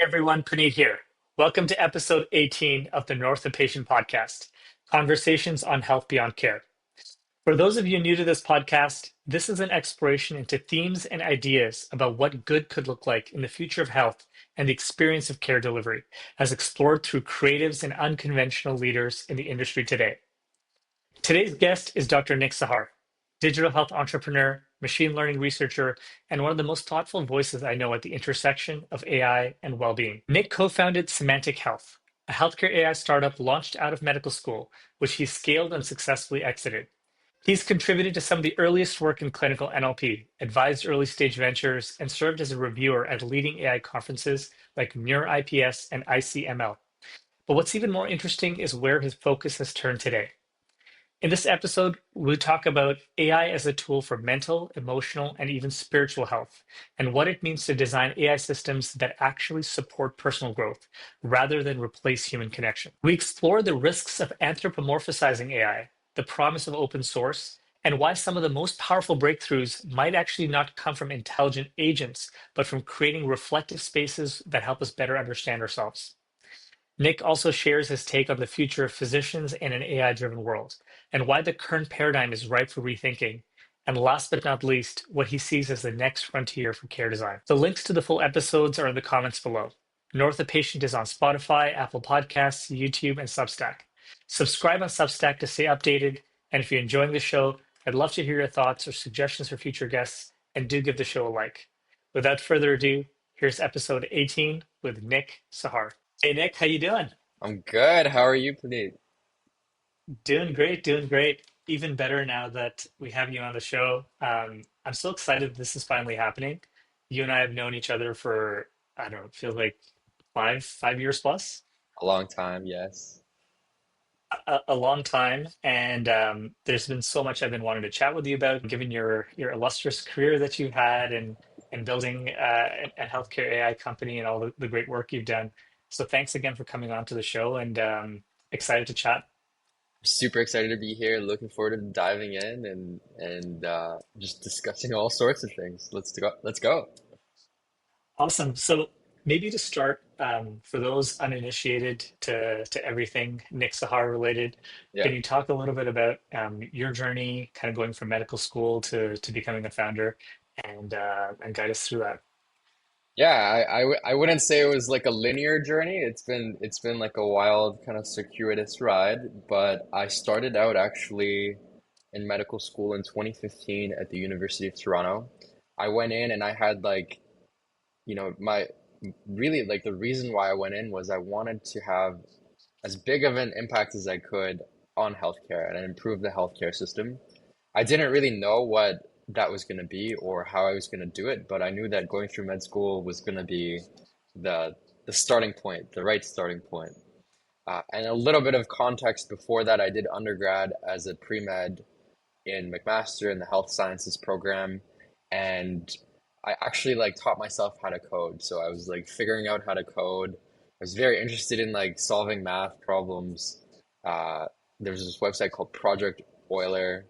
everyone, Puneet here. Welcome to episode 18 of the North of Patient podcast, Conversations on Health Beyond Care. For those of you new to this podcast, this is an exploration into themes and ideas about what good could look like in the future of health and the experience of care delivery, as explored through creatives and unconventional leaders in the industry today. Today's guest is Dr. Nick Sahar, digital health entrepreneur, machine learning researcher, and one of the most thoughtful voices I know at the intersection of AI and well-being. Nick co-founded Semantic Health, a healthcare AI startup launched out of medical school, which he scaled and successfully exited. He's contributed to some of the earliest work in clinical NLP, advised early stage ventures, and served as a reviewer at leading AI conferences like NeurIPS and ICML. But what's even more interesting is where his focus has turned today. In this episode, we'll talk about AI as a tool for mental, emotional, and even spiritual health, and what it means to design AI systems that actually support personal growth rather than replace human connection. We explore the risks of anthropomorphizing AI, the promise of open source, and why some of the most powerful breakthroughs might actually not come from intelligent agents, but from creating reflective spaces that help us better understand ourselves. Nick also shares his take on the future of physicians in an AI-driven world and why the current paradigm is ripe for rethinking. And last but not least, what he sees as the next frontier for care design. The links to the full episodes are in the comments below. North of Patient is on Spotify, Apple Podcasts, YouTube, and Substack. Subscribe on Substack to stay updated. And if you're enjoying the show, I'd love to hear your thoughts or suggestions for future guests, and do give the show a like. Without further ado, here's episode 18 with Nick Sahar. Hey Nick, how you doing? I'm good. How are you, Puneet? Doing great, doing great. Even better now that we have you on the show. I'm so excited this is finally happening. You and I have known each other for, I don't know, it feels like five years plus, A long time, yes. a long time. And there's been so much I've been wanting to chat with you about, given your illustrious career that you've had and building a healthcare AI company and all the great work you've done. So thanks again for coming on to the show and excited to chat. Super excited to be here. Looking forward to diving in and just discussing all sorts of things. Let's go. Let's go. Awesome. So maybe to start, for those uninitiated to everything Nick Sahar related, Yeah. can you talk a little bit about your journey, kind of going from medical school to becoming a founder, and guide us through that? Yeah, I wouldn't say it was like a linear journey. It's been like a wild kind of circuitous ride, but I started out actually in medical school in 2015 at the University of Toronto. I went in and I had like, my really like the reason why I went in was I wanted to have as big of an impact as I could on healthcare and improve the healthcare system. I didn't really know what that was going to be or how I was going to do it, but I knew that going through med school was going to be the the starting point, the right starting point. And a little bit of context before that, I did undergrad as a pre-med in McMaster in the health sciences program, and I actually like taught myself how to code. So I was like figuring out how to code. I was very interested in like solving math problems. Uh, there's this website called Project Euler,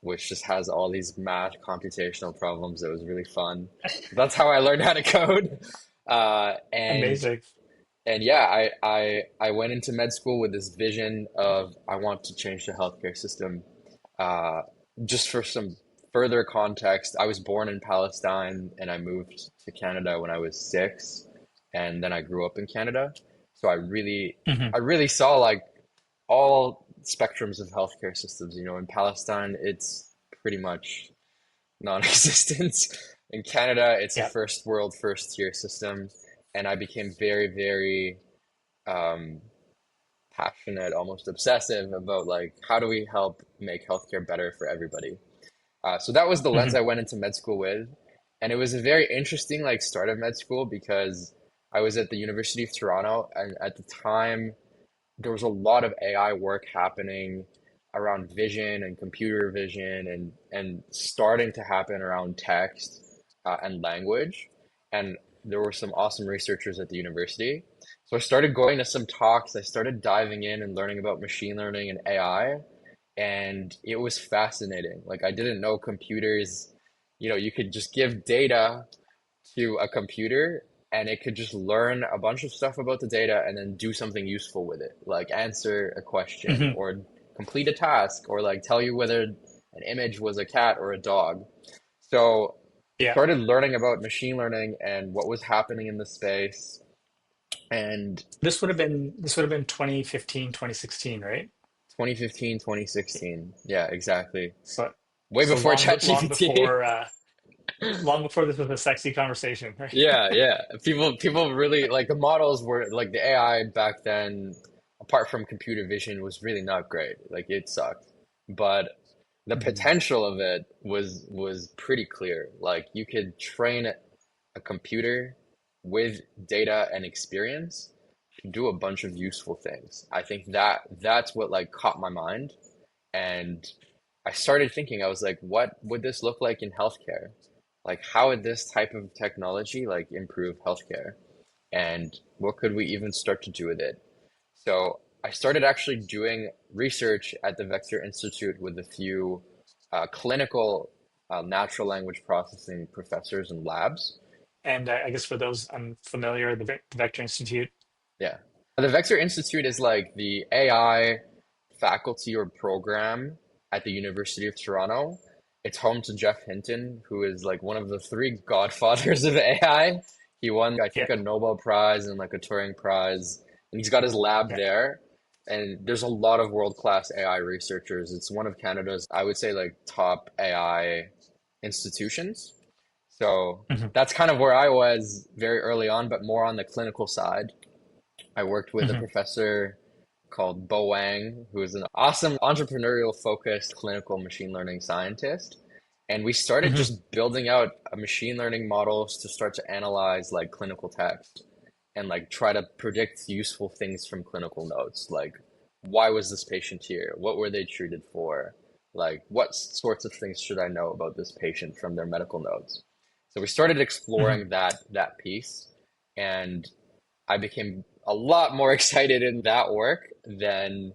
which just has all these math computational problems. It was really fun. That's how I learned how to code. Uh, and Amazing. and yeah, I went into med school with this vision of I want to change the healthcare system. Uh, just for some further context, I was born in Palestine and I moved to Canada when I was 6, and then I grew up in Canada. So Hmm. I really saw like all spectrums of healthcare systems. In Palestine, it's pretty much non-existent. In Canada, it's a Yeah. first world, first tier system, and I became very, very um, passionate, almost obsessive about like how do we help make healthcare better for everybody. So that was the lens Hmm. I went into med school with, and it was a very interesting like start of med school because I was at the University of Toronto, and at the time there was a lot of AI work happening around vision and computer vision and starting to happen around text and language. And there were some awesome researchers at the university. So I started going to some talks. I started diving in and learning about machine learning and AI, and it was fascinating. Like I didn't know computers, you could just give data to a computer and it could just learn a bunch of stuff about the data and then do something useful with it, like answer a question Hmm. or complete a task or like tell you whether an image was a cat or a dog. So Yeah. started learning about machine learning and what was happening in the space. And This would have been 2015, 2016, right? 2015, 2016. Yeah, exactly. So Way so before long ChatGPT. before long before this was a sexy conversation, right? Yeah, yeah. People really like the models were like the AI back then, apart from computer vision, was really not great. Like it sucked. But the Hmm. potential of it was pretty clear. Like you could train a computer with data and experience to do a bunch of useful things. I think that's what like caught my mind. And I started thinking, I was like, what would this look like in healthcare? Like, how would this type of technology like improve healthcare? And what could we even start to do with it? So I started actually doing research at the Vector Institute with a few clinical natural language processing professors and labs. And I guess for those unfamiliar, the Vector Institute. Yeah. The Vector Institute is like the AI faculty or program at the University of Toronto. It's home to Jeff Hinton, who is like one of the three godfathers of AI. He won, I Yeah, think, a Nobel Prize and like a Turing Prize, and he's got his lab yeah. there. And there's a lot of world-class AI researchers. It's one of Canada's, I would say, like top AI institutions. So Hmm. that's kind of where I was very early on, but more on the clinical side. I worked with a Hmm. professor called Bo Wang, who is an awesome entrepreneurial focused clinical machine learning scientist. And we started Hmm. just building out a machine learning models to start to analyze like clinical text and like try to predict useful things from clinical notes. Like, why was this patient here? What were they treated for? Like, what sorts of things should I know about this patient from their medical notes? So we started Hmm. exploring that piece, and I became a lot more excited in that work than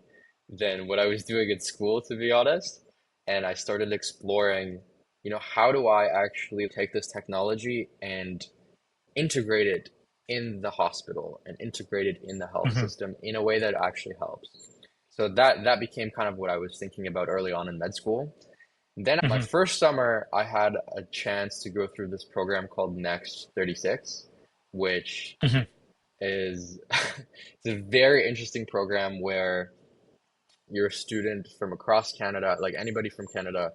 what I was doing at school, to be honest. And I started exploring, how do I actually take this technology and integrate it in the hospital and integrate it in the health Hmm. system in a way that actually helps. So that became kind of what I was thinking about early on in med school. Then my Hmm. first summer, I had a chance to go through this program called Next 36, which Hmm. is it's a very interesting program where you're a student from across Canada, like anybody from Canada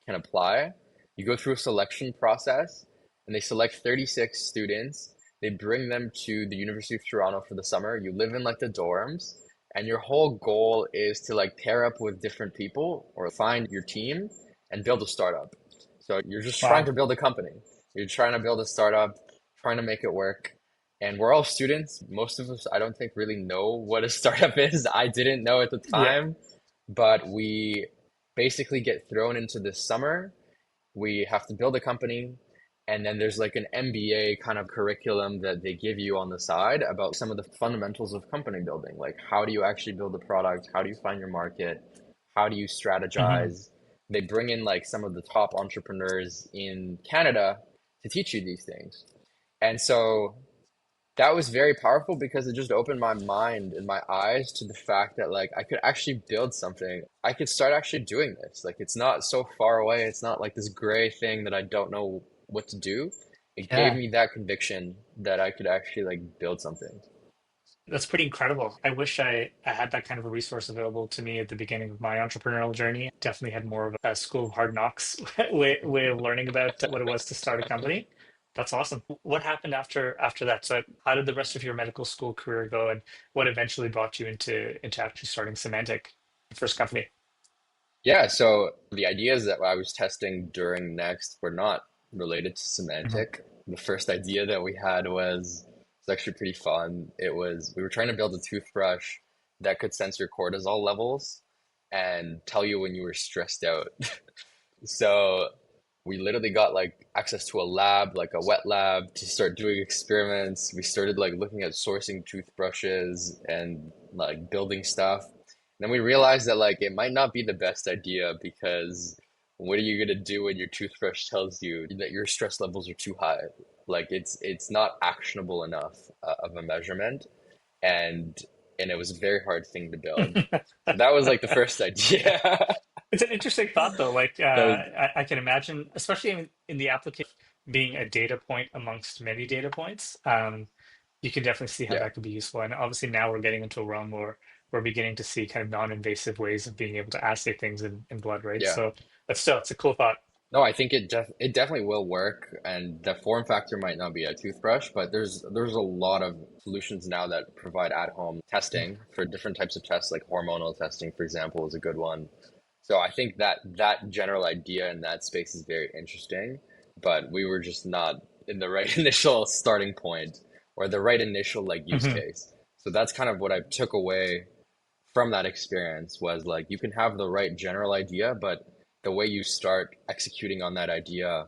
can apply. You go through a selection process and they select 36 students. They bring them to the University of Toronto for the summer. You live in like the dorms, and your whole goal is to like pair up with different people or find your team and build a startup. So you're just trying Wow. to build a company. You're trying to build a startup, trying to make it work. And we're all students. Most of us, I don't think, really know what a startup is. I didn't know at the Yeah. time, but we basically get thrown into this summer. We have to build a company, and then there's like an MBA kind of curriculum that they give you on the side about some of the fundamentals of company building. Like, how do you actually build a product? How do you find your market? How do you Hmm. strategize? They bring in like some of the top entrepreneurs in Canada to teach you these things. And so that was very powerful because it just opened my mind and my eyes to the fact that like I could actually build something. I could start actually doing this. Like it's not so far away. It's not like this gray thing that I don't know what to do. It gave Yeah. me that conviction that I could actually like build something. That's pretty incredible. I wish I had that kind of a resource available to me at the beginning of my entrepreneurial journey. Definitely had more of a school of hard knocks way of learning about what it was to start a company. That's awesome. What happened after that? So how did the rest of your medical school career go, and what eventually brought you into actually starting Semantic, your first company? Yeah, so the ideas that I was testing during Next were not related to Hmm. semantic. The first idea that we had was actually pretty fun. It was we were trying to build a toothbrush that could sense your cortisol levels and tell you when you were stressed out. So we literally got like access to a lab, like a wet lab, to start doing experiments. We started like looking at sourcing toothbrushes and like building stuff. Then we realized that like it might not be the best idea because what are you gonna do when your toothbrush tells you that your stress levels are too high? Like it's not actionable enough of a measurement, and and it was a very hard thing to build. So that was like the first idea. It's an interesting thought, though. Like, That was I can imagine, especially in the application, being a data point amongst many data points. You can definitely see how yeah, that could be useful. And obviously, now we're getting into a realm where we're beginning to see kind of non-invasive ways of being able to assay things in blood, right? yeah. So, but still, it's a cool thought. No, I think it definitely will work, and the form factor might not be a toothbrush, but there's a lot of solutions now that provide at-home testing for different types of tests, like hormonal testing, for example, is a good one. So I think that general idea in that space is very interesting, but we were just not in the right initial starting point or the right initial like use Hmm. case. So that's kind of what I took away from that experience was like you can have the right general idea, but the way you start executing on that idea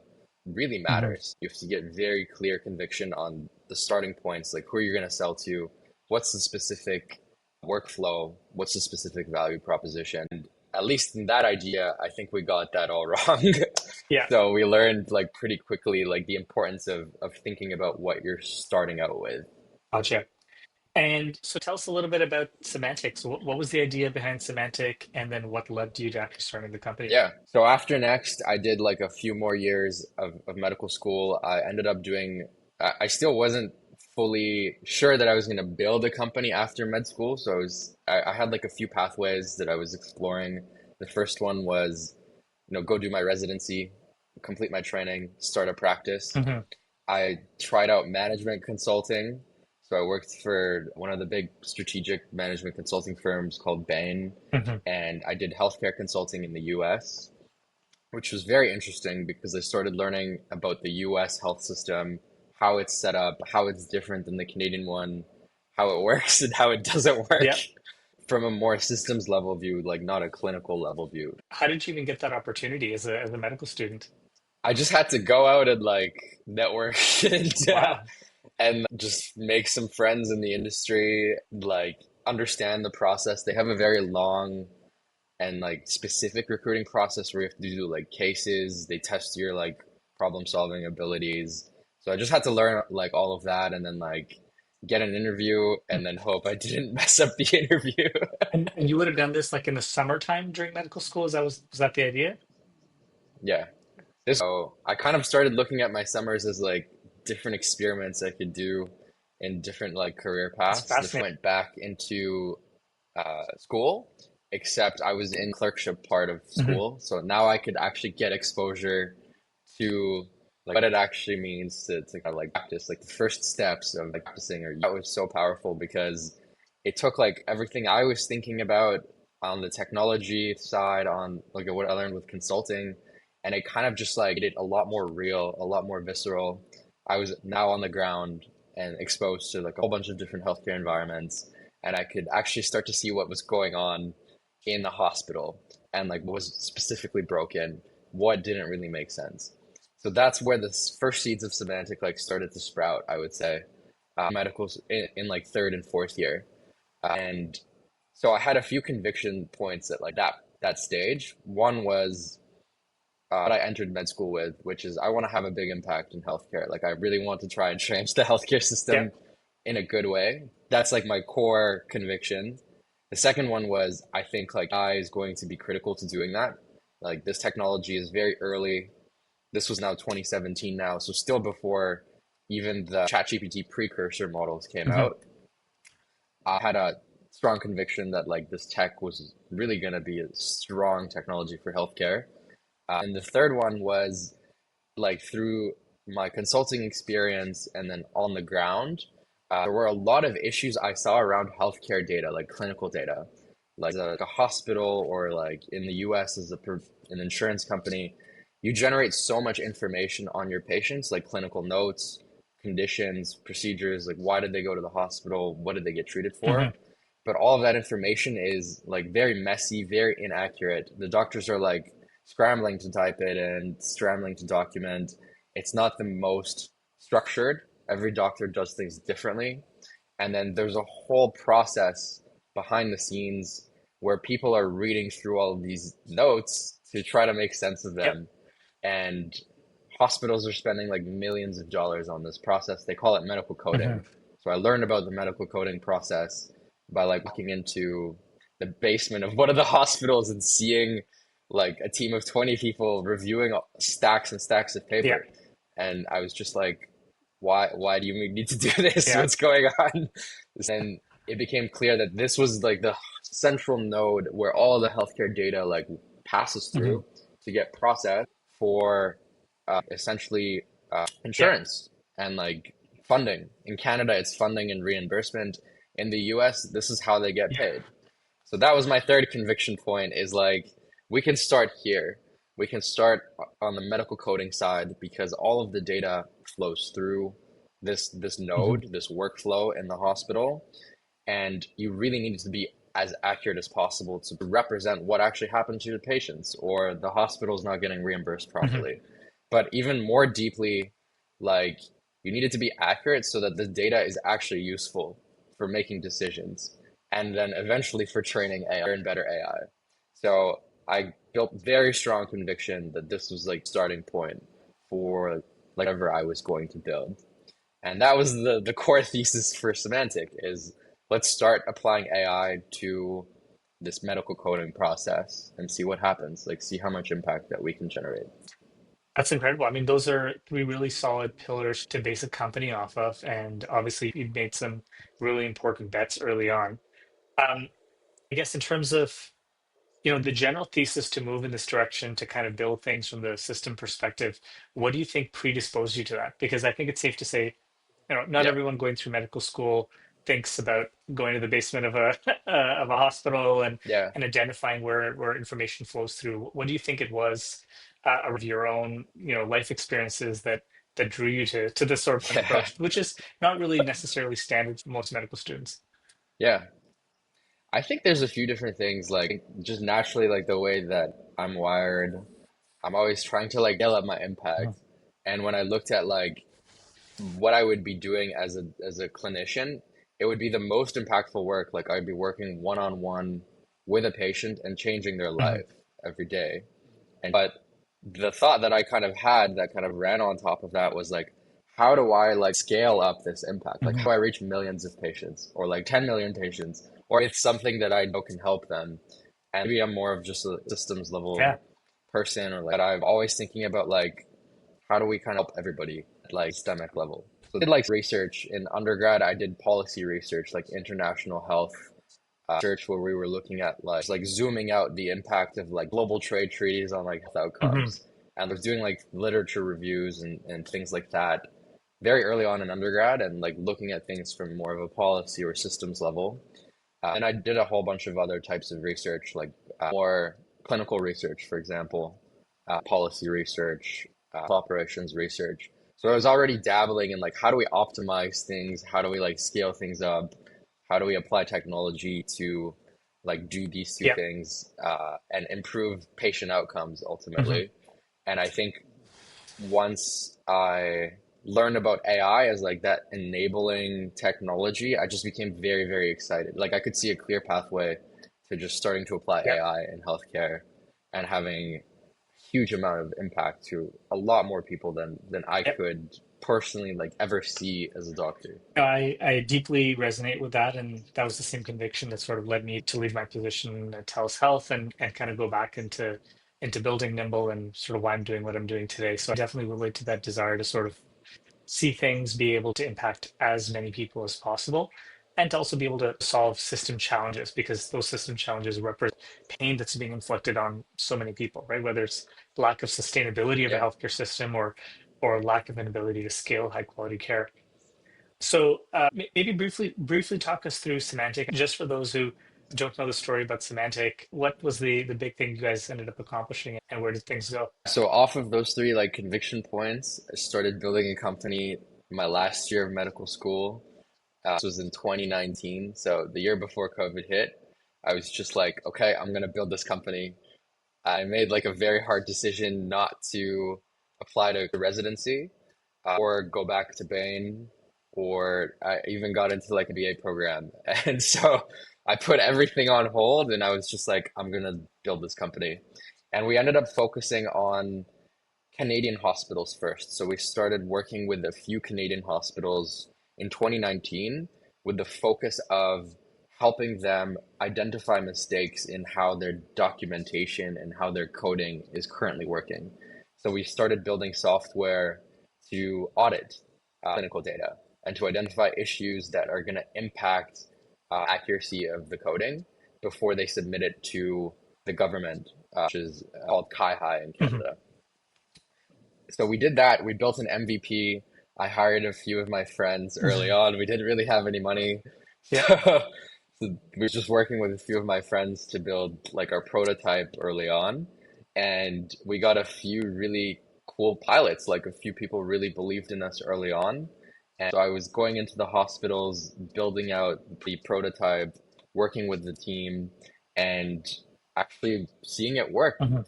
really Hmm. matters. You have to get very clear conviction on the starting points, like who you're going to sell to, what's the specific workflow, what's the specific value proposition. At least in that idea, I think we got that all wrong. Yeah, So we learned like pretty quickly like the importance of thinking about what you're starting out with. gotcha. And so, tell us a little bit about semantics. What was the idea behind semantic, and then what led you to actually starting the company? Yeah. So after next, I did like a few more years of medical school. I ended up doing, I still wasn't fully sure that I was going to build a company after med school. So I had like a few pathways that I was exploring. The first one was, go do my residency, complete my training, start a practice. Hmm. I tried out management consulting. So I worked for one of the big strategic management consulting firms called Bain, Hmm. and I did healthcare consulting in the US, which was very interesting because I started learning about the US health system, how it's set up, how it's different than the Canadian one, how it works and how it doesn't work Yeah. from a more systems level view, like not a clinical level view. How did you even get that opportunity as a medical student? I just had to go out and like network Wow. and just make some friends in the industry, like understand the process. They have a very long and like specific recruiting process where you have to do like cases, they test your like problem solving abilities. So I just had to learn like all of that and then like get an interview and then hope I didn't mess up the interview. And you would have done this like in the summertime during medical school? Is that was that the idea? Yeah. So I kind of started looking at my summers as like different experiments I could do in different like career That's paths. This fascinating. went back into school, except I was in clerkship part of Hmm. school. So now I could actually get exposure to like what it actually means to kind of like practice, like the first steps of like practicing. Or that was so powerful because it took like everything I was thinking about on the technology side, on like what I learned with consulting, and it kind of just like made it a lot more real, a lot more visceral. I was now on the ground and exposed to like a whole bunch of different healthcare environments, and I could actually start to see what was going on in the hospital and like what was specifically broken, what didn't really make sense. So that's where the first seeds of semantic like started to sprout, I would say, medicals in like third and fourth year. And so I had a few conviction points at like that stage. One was what I entered med school with, which is I want to have a big impact in healthcare. Like I really want to try and change the healthcare Yeah. system in a good way. That's like my core conviction. The second one was I think like AI is going to be critical to doing that. Like this technology is very early. This was now 2017 now, so still before even the ChatGPT precursor models came Hmm. out. I had a strong conviction that like this tech was really going to be a strong technology for healthcare. And the third one was like through my consulting experience and then on the ground, there were a lot of issues I saw around healthcare data, like clinical data, like a hospital or like in the US as an insurance company, you generate so much information on your patients, like clinical notes, conditions, procedures, like why did they go to the hospital, what did they get treated for? Hmm. But all of that information is like very messy, very inaccurate. The doctors are like scrambling to type it and scrambling to document. It's not the most structured. Every doctor does things differently. And then there's a whole process behind the scenes where people are reading through all of these notes to try to make sense of Yep. them. And hospitals are spending like millions of dollars on this process. They call it medical Hmm. coding. So I learned about the medical coding process by like walking into the basement of one of the hospitals and seeing like a team of 20 people reviewing stacks and stacks of Yeah. paper. And I was just like, why do you need to do this? Yeah. What's going on? And it became clear that this was like the central node where all the healthcare data like passes Hmm. through to get processed for essentially Yeah. insurance and like funding. In Canada, it's funding and reimbursement. In the US, this is how they get Yeah. paid. So that was my third conviction point is like we can start here. We can start on the medical coding side because all of the data flows through this Hmm. node, this workflow in the hospital, and you really need to be as accurate as possible to represent what actually happened to the patients or the hospital's not getting reimbursed Hmm. properly. But even more deeply, like you need it to be accurate so that the data is actually useful for making decisions and then eventually for training AI and better AI. So I built very strong conviction that this was like starting point for like whatever I was going to build. And that was the core thesis for Semantic is let's start applying AI to this medical coding process and see what happens, like see how much impact that we can generate. That's incredible. I mean, those are three really solid pillars to base a company off of. And obviously, you made some really important bets early on. I guess in terms of, the general thesis to move in this direction to kind of build things from the system perspective, what do you think predisposed you to that? Because I think it's safe to say, not Yeah, everyone going through medical school thinks about going to the basement of a of a hospital yeah, and identifying where information flows through. What do you think it was of your own life experiences that drew you to this sort of an yeah, approach, which is not really necessarily standard for most medical students? yeah. I think there's a few different things, like just naturally, like the way that I'm wired, I'm always trying to like scale up my Mhm. impact. And when I looked at like what I would be doing as a clinician, it would be the most impactful work. Like I'd be working one on one with a patient and changing their Mhm. life every day. And but the thought that I kind of had that kind of ran on top of that was like, how do I like scale up this impact? Like Mhm. how do I reach millions of patients or like 10 million patients? Or it's something that I know can help them. And maybe I'm more of just a systems Yeah. level person or like I'm always thinking about like how do we kind of help everybody at like systemic level. So I did like research in undergrad. I did policy research, like international health research, where we were looking at like zooming out the impact of like global trade treaties on like health Mhm. outcomes. And I was doing like literature reviews and things like that very early on in undergrad and like looking at things from more of a policy or systems level. And I did a whole bunch of other types of research, like more clinical research, for example, policy research, operations research. So I was already dabbling in like how do we optimize things? How do we like scale things up? How do we apply technology to like do these two Yeah. things and improve patient outcomes Mhm. ultimately? And I think once I learned about AI as like that enabling technology, I just became very, very excited. Like I could see a clear pathway to just starting to apply Yeah. AI in healthcare and having huge amount of impact to a lot more people than I Yeah. could personally like ever see as a doctor. I deeply resonate with that, and that was the same conviction that sort of led me to leave my position at TELUS Health and kind of go back into building Nimble and sort of why I'm doing what I'm doing today. So I definitely relate to that desire to sort of see things be able to impact as many people as possible, and to also be able to solve system challenges because those system challenges represent pain that's being inflicted on so many people, right? Whether it's lack of sustainability of a Yeah. healthcare system or lack of an ability to scale high quality care. So maybe briefly talk us through Semantic, just for those who don't know the story about Semantic. What was the big thing you guys ended up accomplishing, and where did things go? So off of those three like conviction points, I started building a company my last year of medical school. This was in 2019, so the year before COVID hit. I was just like, okay, I'm gonna build this company. I made like a very hard decision not to apply to residency or go back to Bain, or I even got into like a BA program. And so I put everything on hold and I was just like, I'm gonna build this company. And we ended up focusing on Canadian hospitals first. So we started working with a few Canadian hospitals in 2019 with the focus of helping them identify mistakes in how their documentation and how their coding is currently working. So we started building software to audit clinical data and to identify issues that are going to impact accuracy of the coding before they submit it to the government, which is called Kai in Mhm. Canada. So we did that. We built an MVP. I hired a few of my friends early on. We didn't really have any money. Yeah. So we were just working with a few of my friends to build like our prototype early on. And we got a few really cool pilots. Like a few people really believed in us early on. And so I was going into the hospitals, building out the prototype, working with the team, and actually seeing it work. Mhm.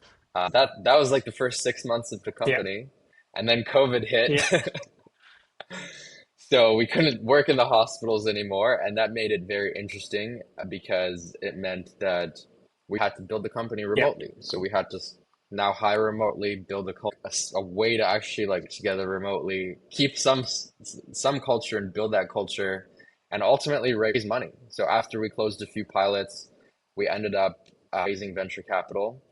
That was like the first 6 months of the Yeah. company, and then COVID hit, Yeah. so we couldn't work in the hospitals anymore, and that made it very interesting because it meant that we had to build the company Yeah. remotely. So we had to now hire remotely, build a way to actually like together remotely, keep some culture and build that culture, and ultimately raise money. So after we closed a few pilots, we ended up raising venture capital.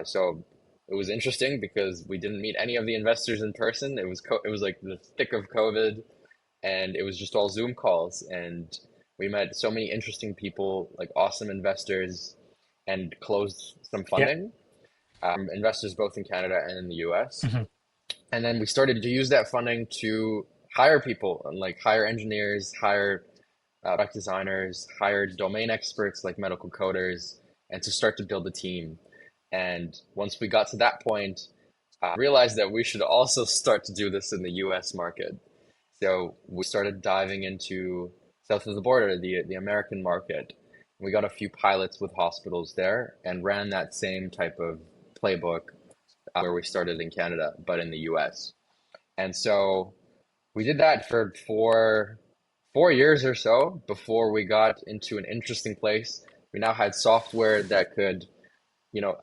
So it was interesting because we didn't meet any of the investors in person. It was like the thick of COVID, and it was just all Zoom calls. And we met so many interesting people, like awesome investors, and closed some Yeah. funding. Investors both in Canada and in the US. Mhm. And then we started to use that funding to hire people and like hire engineers, hire product designers, hire domain experts like medical coders, and to start to build a team. And once we got to that point, I realized that we should also start to do this in the US market. So we started diving into south of the border, the American market. We got a few pilots with hospitals there and ran that same type of playbook where we started in Canada, but in the US. And so we did that for 4 years or so before we got into an interesting place. We now had software that could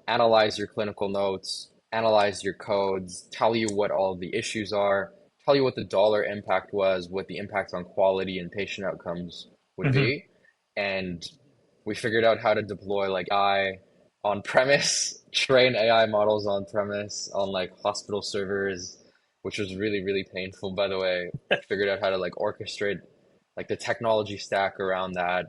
analyze your clinical notes, analyze your codes, tell you what all the issues are, tell you what the dollar impact was, what the impact on quality and patient outcomes would Mhm. be. And we figured out how to deploy like AI on premise, train AI models on premise on like hospital servers, which was really, really painful, by the way. Figured out how to like orchestrate like the technology stack around that.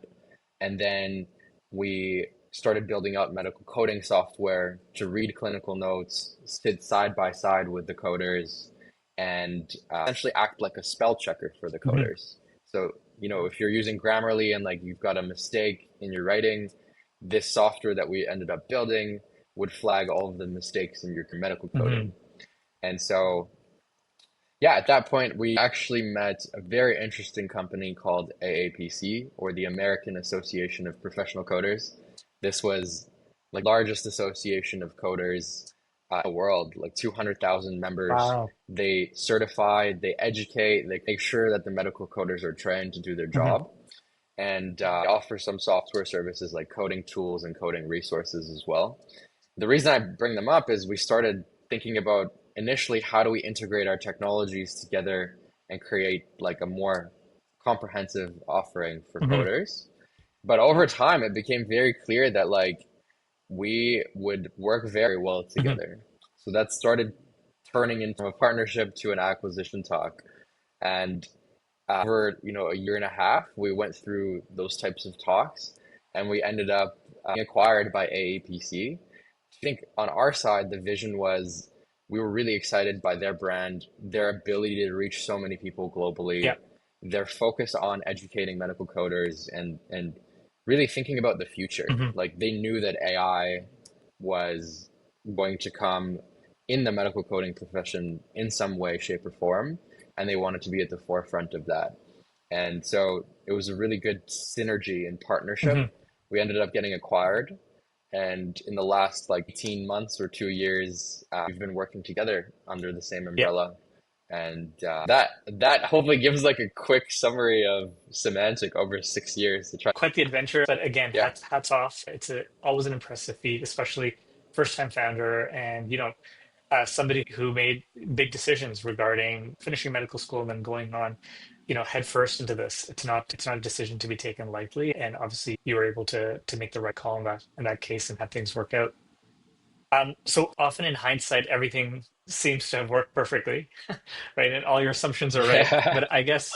And then we started building out medical coding software to read clinical notes, sit side by side with the coders, and essentially act like a spell checker for the Mhm. coders. So, if you're using Grammarly and like you've got a mistake in your writing, this software that we ended up building would flag all of the mistakes in your medical coding. Mhm. And so yeah, at that point, we actually met a very interesting company called AAPC, or the American Association of Professional Coders. This was like largest association of coders in the world, like 200,000 members. Wow. They certify, they educate, they make sure that the medical coders are trained to do their Mhm. job, and they offer some software services like coding tools and coding resources as well. The reason I bring them up is we started thinking about initially how do we integrate our technologies together and create like a more comprehensive offering for Mhm. coders. But over time, it became very clear that like we would work very well Mhm. together. So that started turning into a partnership to an acquisition talk. And over, a year and a half, we went through those types of talks and we ended up being acquired by AAPC. I think on our side, the vision was we were really excited by their brand, their ability to reach so many people globally, Yeah. their focus on educating medical coders and really thinking about the future. Mhm. Like they knew that AI was going to come in the medical coding profession in some way, shape, or form, and they wanted to be at the forefront of that. And so it was a really good synergy and partnership. Mhm. We ended up getting acquired, and in the last like 18 months or 2 years, we've been working together under the same Yeah. umbrella. And that hopefully gives like a quick summary of Semantic over 6 years to try. Quite the adventure, but again, Yeah, hats off. It's always an impressive feat, especially first time founder and somebody who made big decisions regarding finishing medical school and then going on, head first into this. It's not a decision to be taken lightly, and obviously you were able to make the right call in that case and have things work out. So often in hindsight, everything seems to have worked perfectly, right? And all your assumptions are right. yeah, But I guess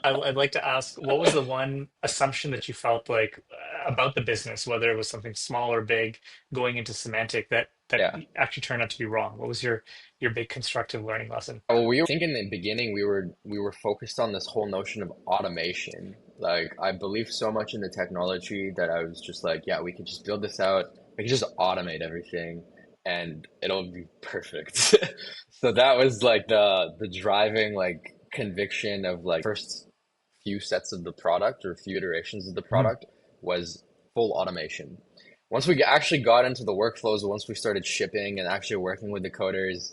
I'd like to ask, what was the one assumption that you felt like about the business, whether it was something small or big, going into semantic that yeah. actually turned out to be wrong? What was your big constructive learning lesson? Well, we were thinking in the beginning we were focused on this whole notion of automation. Like I believe so much in the technology that I was just like, yeah, we could just build this out. We could just automate everything and it'll be perfect. So that was like the driving like conviction of like first few sets of the product or few iterations of the Mhm. product was full automation. Once we actually got into the workflows, once we started shipping and actually working with the coders,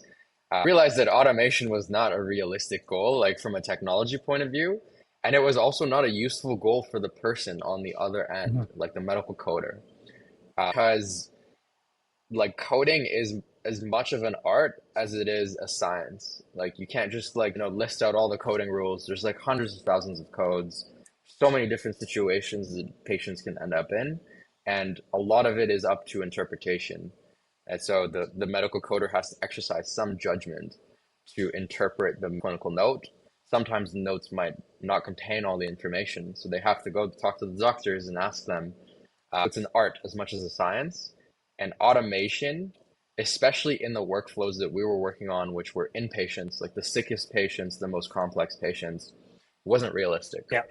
realized that automation was not a realistic goal, like from a technology point of view. And it was also not a useful goal for the person on the other end, Mhm. like the medical coder. Because like coding is as much of an art as it is a science. Like you can't just like, list out all the coding rules. There's like hundreds of thousands of codes, so many different situations that patients can end up in. And a lot of it is up to interpretation. And so the medical coder has to exercise some judgment to interpret the clinical note. Sometimes the notes might not contain all the information. So they have to go talk to the doctors and ask them. It's an art as much as a science. And automation, especially in the workflows that we were working on, which were inpatients, like the sickest patients, the most complex patients, wasn't realistic. Yeah.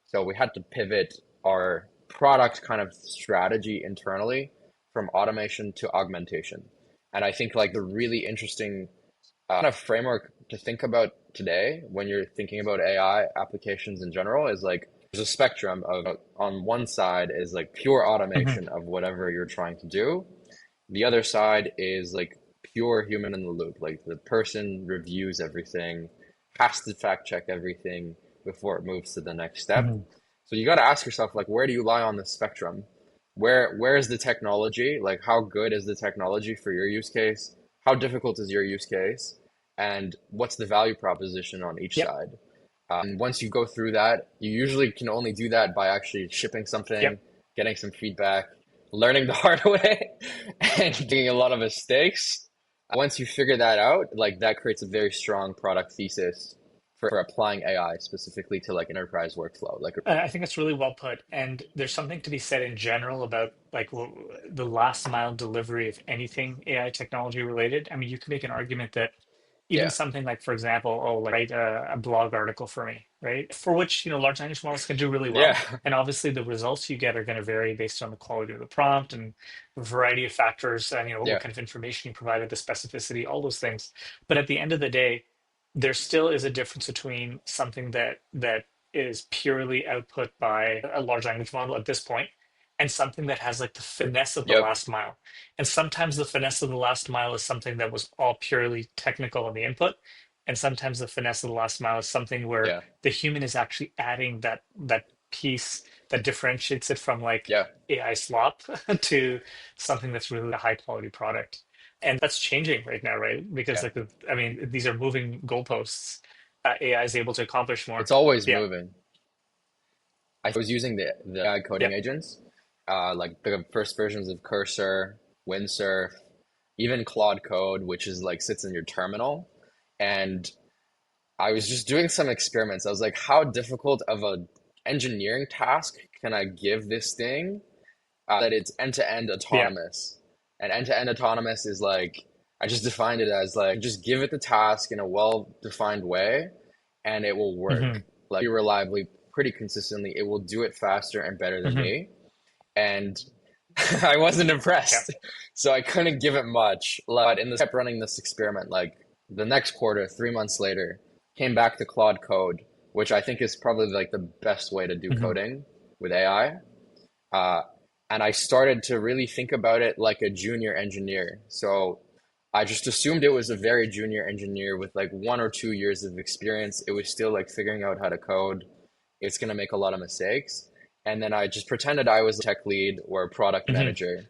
So we had to pivot our product kind of strategy internally from automation to augmentation. And I think like the really interesting kind of framework to think about today when you're thinking about AI applications in general is like there's a spectrum of on one side is like pure Mhm. automation of whatever you're trying to do. The other side is like pure human in the loop. Like the person reviews everything, has to fact check everything before it moves to the next step. Mhm. So you got to ask yourself, like, where do you lie on the spectrum? Where is the technology? Like, how good is the technology for your use case? How difficult is your use case? And what's the value proposition on each Yep. side? And once you go through that, you usually can only do that by actually shipping something, Yep. getting some feedback, learning the hard way, and making a lot of mistakes. Once you figure that out, like that creates a very strong product thesis for applying AI specifically to like enterprise workflow. Like, I think that's really well put. And there's something to be said in general about like the last mile delivery of anything AI technology related. I mean, you can make an argument that even yeah, something like, for example, oh, like write a blog article for me, right? For which, large language models can do really yeah, well. And obviously the results you get are going to vary based on the quality of the prompt and a variety of factors and, what yeah, kind of information you provided, the specificity, all those things. But at the end of the day, there still is a difference between something that is purely output by a large language model at this point and something that has like the finesse of the yep, last mile. And sometimes the finesse of the last mile is something that was all purely technical on the input. And sometimes the finesse of the last mile is something where yeah, the human is actually adding that piece that differentiates it from like yeah, AI slop to something that's really a high quality product. And that's changing right now, right? Because yeah. like I mean, these are moving goalposts. AI is able to accomplish more. It's always Yeah. moving. I was using the AI Yeah. coding agents, like the first versions of Cursor, Windsurf, even Claude Code, which is like sits in your terminal. And I was just doing some experiments. I was like, how difficult of a engineering task can I give this thing that it's end-to-end Yeah. autonomous? And end-to-end autonomous is like, I just defined it as like, just give it the task in a well-defined way and it will Hmm. work. Like, pretty reliably, pretty consistently, it will do it faster and better than Hmm. me. And I wasn't Yeah. impressed. So I couldn't give it much. But in this, kept running this experiment, like the next quarter, 3 months later, came back to Claude Code, which I think is probably like the best way to do Hmm. coding with AI. Uh, and I started to really think about it like a junior engineer. So I just assumed it was a very junior engineer with like 1 or 2 years of experience. It was still like figuring out how to code. It's going to make a lot of mistakes. And then I just pretended I was a tech lead or a product Hmm. manager.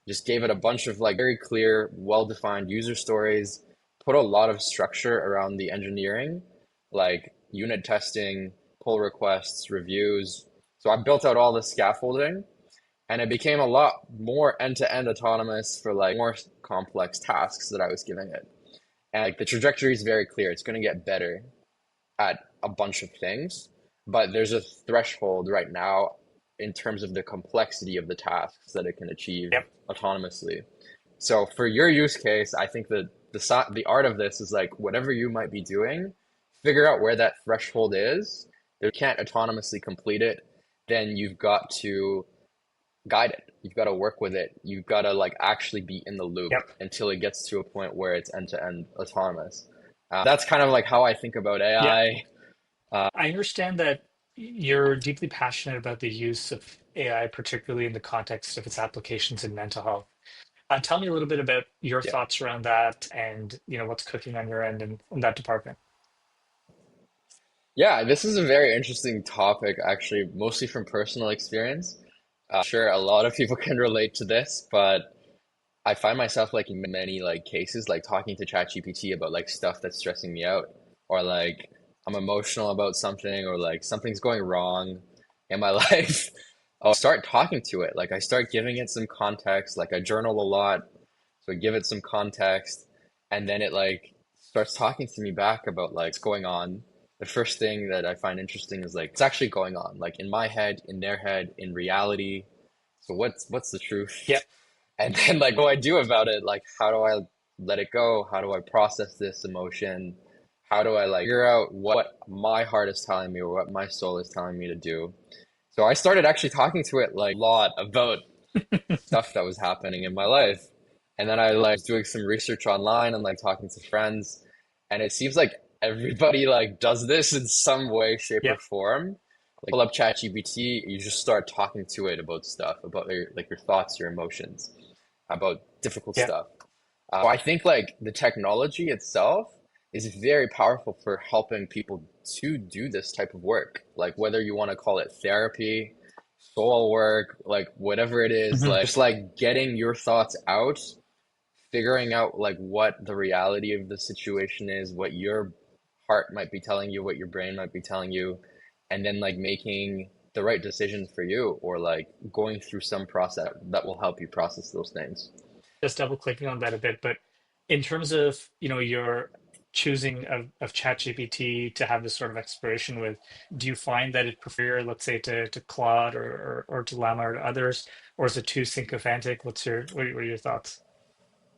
Just gave it a bunch of like very clear, well-defined user stories, put a lot of structure around the engineering, like unit testing, pull requests, reviews. So I built out all the scaffolding and it became a lot more end-to-end autonomous for like more complex tasks that I was giving it. And like the trajectory is very clear. It's going to get better at a bunch of things, but there's a threshold right now in terms of the complexity of the tasks that it can achieve Yep. autonomously. So for your use case, I think that the art of this is like whatever you might be doing, figure out where that threshold is. If you can't autonomously complete it, then you've got to guide it. You've got to work with it. You've got to like actually be in the loop Yep. until it gets to a point where it's end to end autonomous. That's kind of like how I think about Yeah. AI. I understand that you're deeply passionate about the use of AI, particularly in the context of its applications in mental health. Tell me a little bit about your Yeah. thoughts around that, and what's cooking on your end in that department. Yeah, this is a very interesting topic, actually, mostly from personal experience. Sure, a lot of people can relate to this, but I find myself like in many like cases, like talking to ChatGPT about like stuff that's stressing me out, or like I'm emotional about something, or like something's going wrong in my life. I'll start talking to it. Like I start giving it some context. Like I journal a lot, so I give it some context, and then it like starts talking to me back about like what's going on. The first thing that I find interesting is like it's actually going on, like in my head, in their head, in reality. So what's the truth? Yep. And then like what do I do about it? Like how do I let it go? How do I process this emotion? How do I like figure out what my heart is telling me or what my soul is telling me to do? So I started actually talking to it like a lot about stuff that was happening in my life. And then I like was doing some research online and like talking to friends. And it seems like everybody like does this in some way, shape, or Yep. form. Like pull up ChatGPT, you just start talking to it about stuff, about your thoughts, your emotions, about difficult Yep. stuff. So I think like the technology itself is very powerful for helping people to do this type of work. Like whether you want to call it therapy, soul work, like whatever it is, Hmm. like just like getting your thoughts out, figuring out like what the reality of the situation is, what your heart might be telling you, what your brain might be telling you, and then like making the right decisions for you or like going through some process that will help you process those things. Just double clicking on that a bit, but in terms of your choosing of ChatGPT to have this sort of exploration with, do you find that it prefer, let's say, to Claude or to Llama or to others, or is it too sycophantic? What are your thoughts?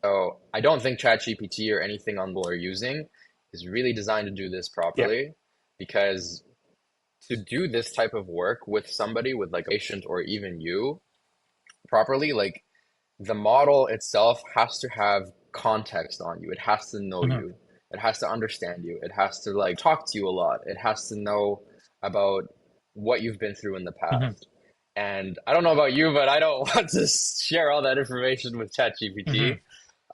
So I don't think ChatGPT or anything on people are using is really designed to do this Yeah. properly because to do this type of work with somebody with like a patient or even you properly, like the model itself has to have context on you. It has to know Hmm. you. It has to understand you. It has to like talk to you a lot. It has to know about what you've been through in the Hmm. past. And I don't know about you, but I don't want to share all that information with Hmm. ChatGPT.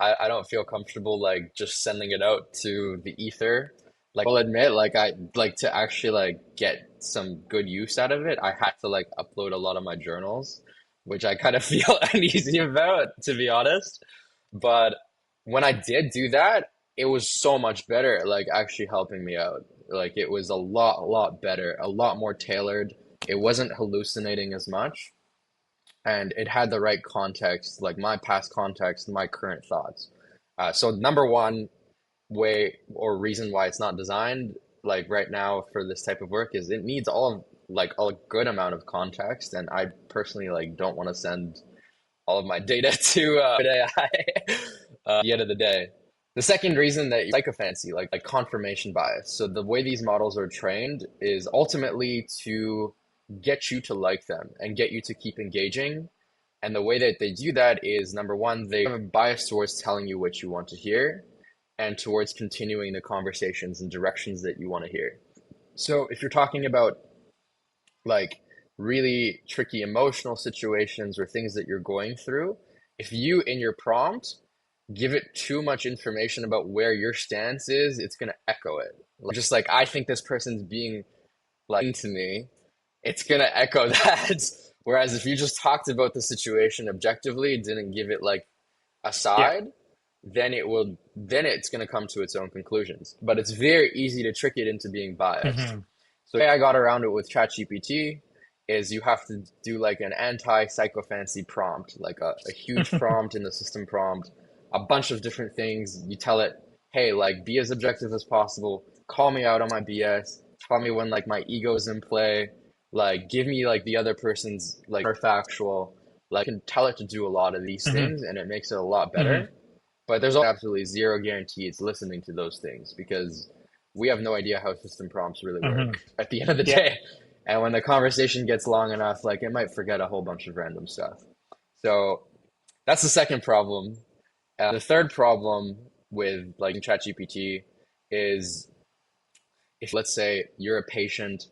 I don't feel comfortable like just sending it out to the ether. Like I'll admit, like I like to actually like get some good use out of it. I had to like upload a lot of my journals, which I kind of feel uneasy about, to be honest. But when I did do that, it was so much better, like actually helping me out. Like it was a lot better, a lot more tailored. It wasn't hallucinating as much and it had the right context, like my past context, my current thoughts. So number one way or reason why it's not designed like right now for this type of work is it needs all of like a good amount of context, and I personally like don't want to send all of my data to AI at the end of the day. The second reason that psychophancy, like confirmation bias. So the way these models are trained is ultimately to get you to like them and get you to keep engaging. And the way that they do that is number one, they have a bias towards telling you what you want to hear and towards continuing the conversations and directions that you want to hear. So if you're talking about like really tricky emotional situations or things that you're going through, if you in your prompt give it too much information about where your stance is, it's gonna echo it. Like, just like I think this person's being like to me, it's gonna echo that. Whereas if you just talked about the situation objectively, didn't give it like a Yeah. side, then it's gonna come to its own conclusions. But it's very easy to trick it into being biased. Hmm. So the way I got around it with ChatGPT is you have to do like an anti-psychophancy prompt, like a huge prompt in the system prompt, a bunch of different things. You tell it, hey, like be as objective as possible, call me out on my BS, tell me when like my ego's in play, like give me like the other person's like factual, like you can tell it to do a lot of these Hmm. things and it makes it a lot Hmm. better. But there's absolutely zero guarantee it's listening to those things because we have no idea how system prompts really Hmm. work at the end of the Yeah. day. And when the conversation gets long enough, like it might forget a whole bunch of random stuff. So that's the second problem. The third problem with like ChatGPT is if let's say you're a patient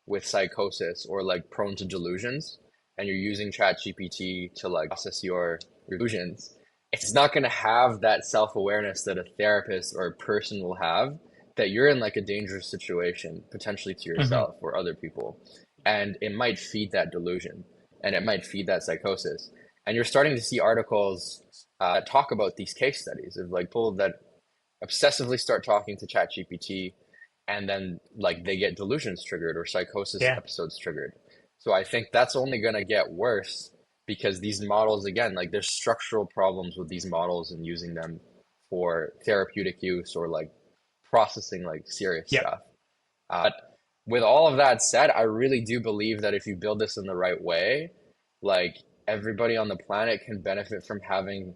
with psychosis or like prone to delusions and you're using ChatGPT to like process your delusions, it's not going to have that self-awareness that a therapist or a person will have that you're in like a dangerous situation potentially to Hmm. yourself or other people, and it might feed that delusion and it might feed that psychosis. And you're starting to see articles that talk about these case studies of like people that obsessively start talking to ChatGPT and then like they get delusions triggered or psychosis Yeah. episodes triggered. So I think that's only going to get worse because these models, again, like there's structural problems with these models and using them for therapeutic use or like processing like serious Yeah. stuff. But with all of that said, I really do believe that if you build this in the right way, like everybody on the planet can benefit from having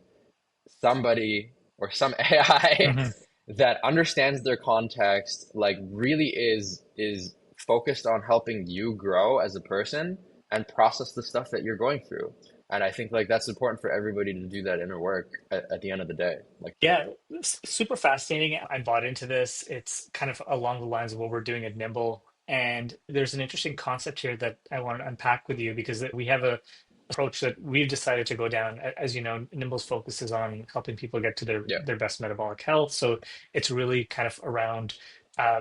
somebody or some AI Hmm. that understands their context, like really is focused on helping you grow as a person and process the stuff that you're going through. And I think like that's important for everybody to do that inner work at the end of the day. Like, Yeah, super fascinating. I bought into this. It's kind of along the lines of what we're doing at Nimble. And there's an interesting concept here that I want to unpack with you because we have a approach that we've decided to go down. As you know, Nimble's focus is on helping people get to yeah, their best metabolic health. So it's really kind of around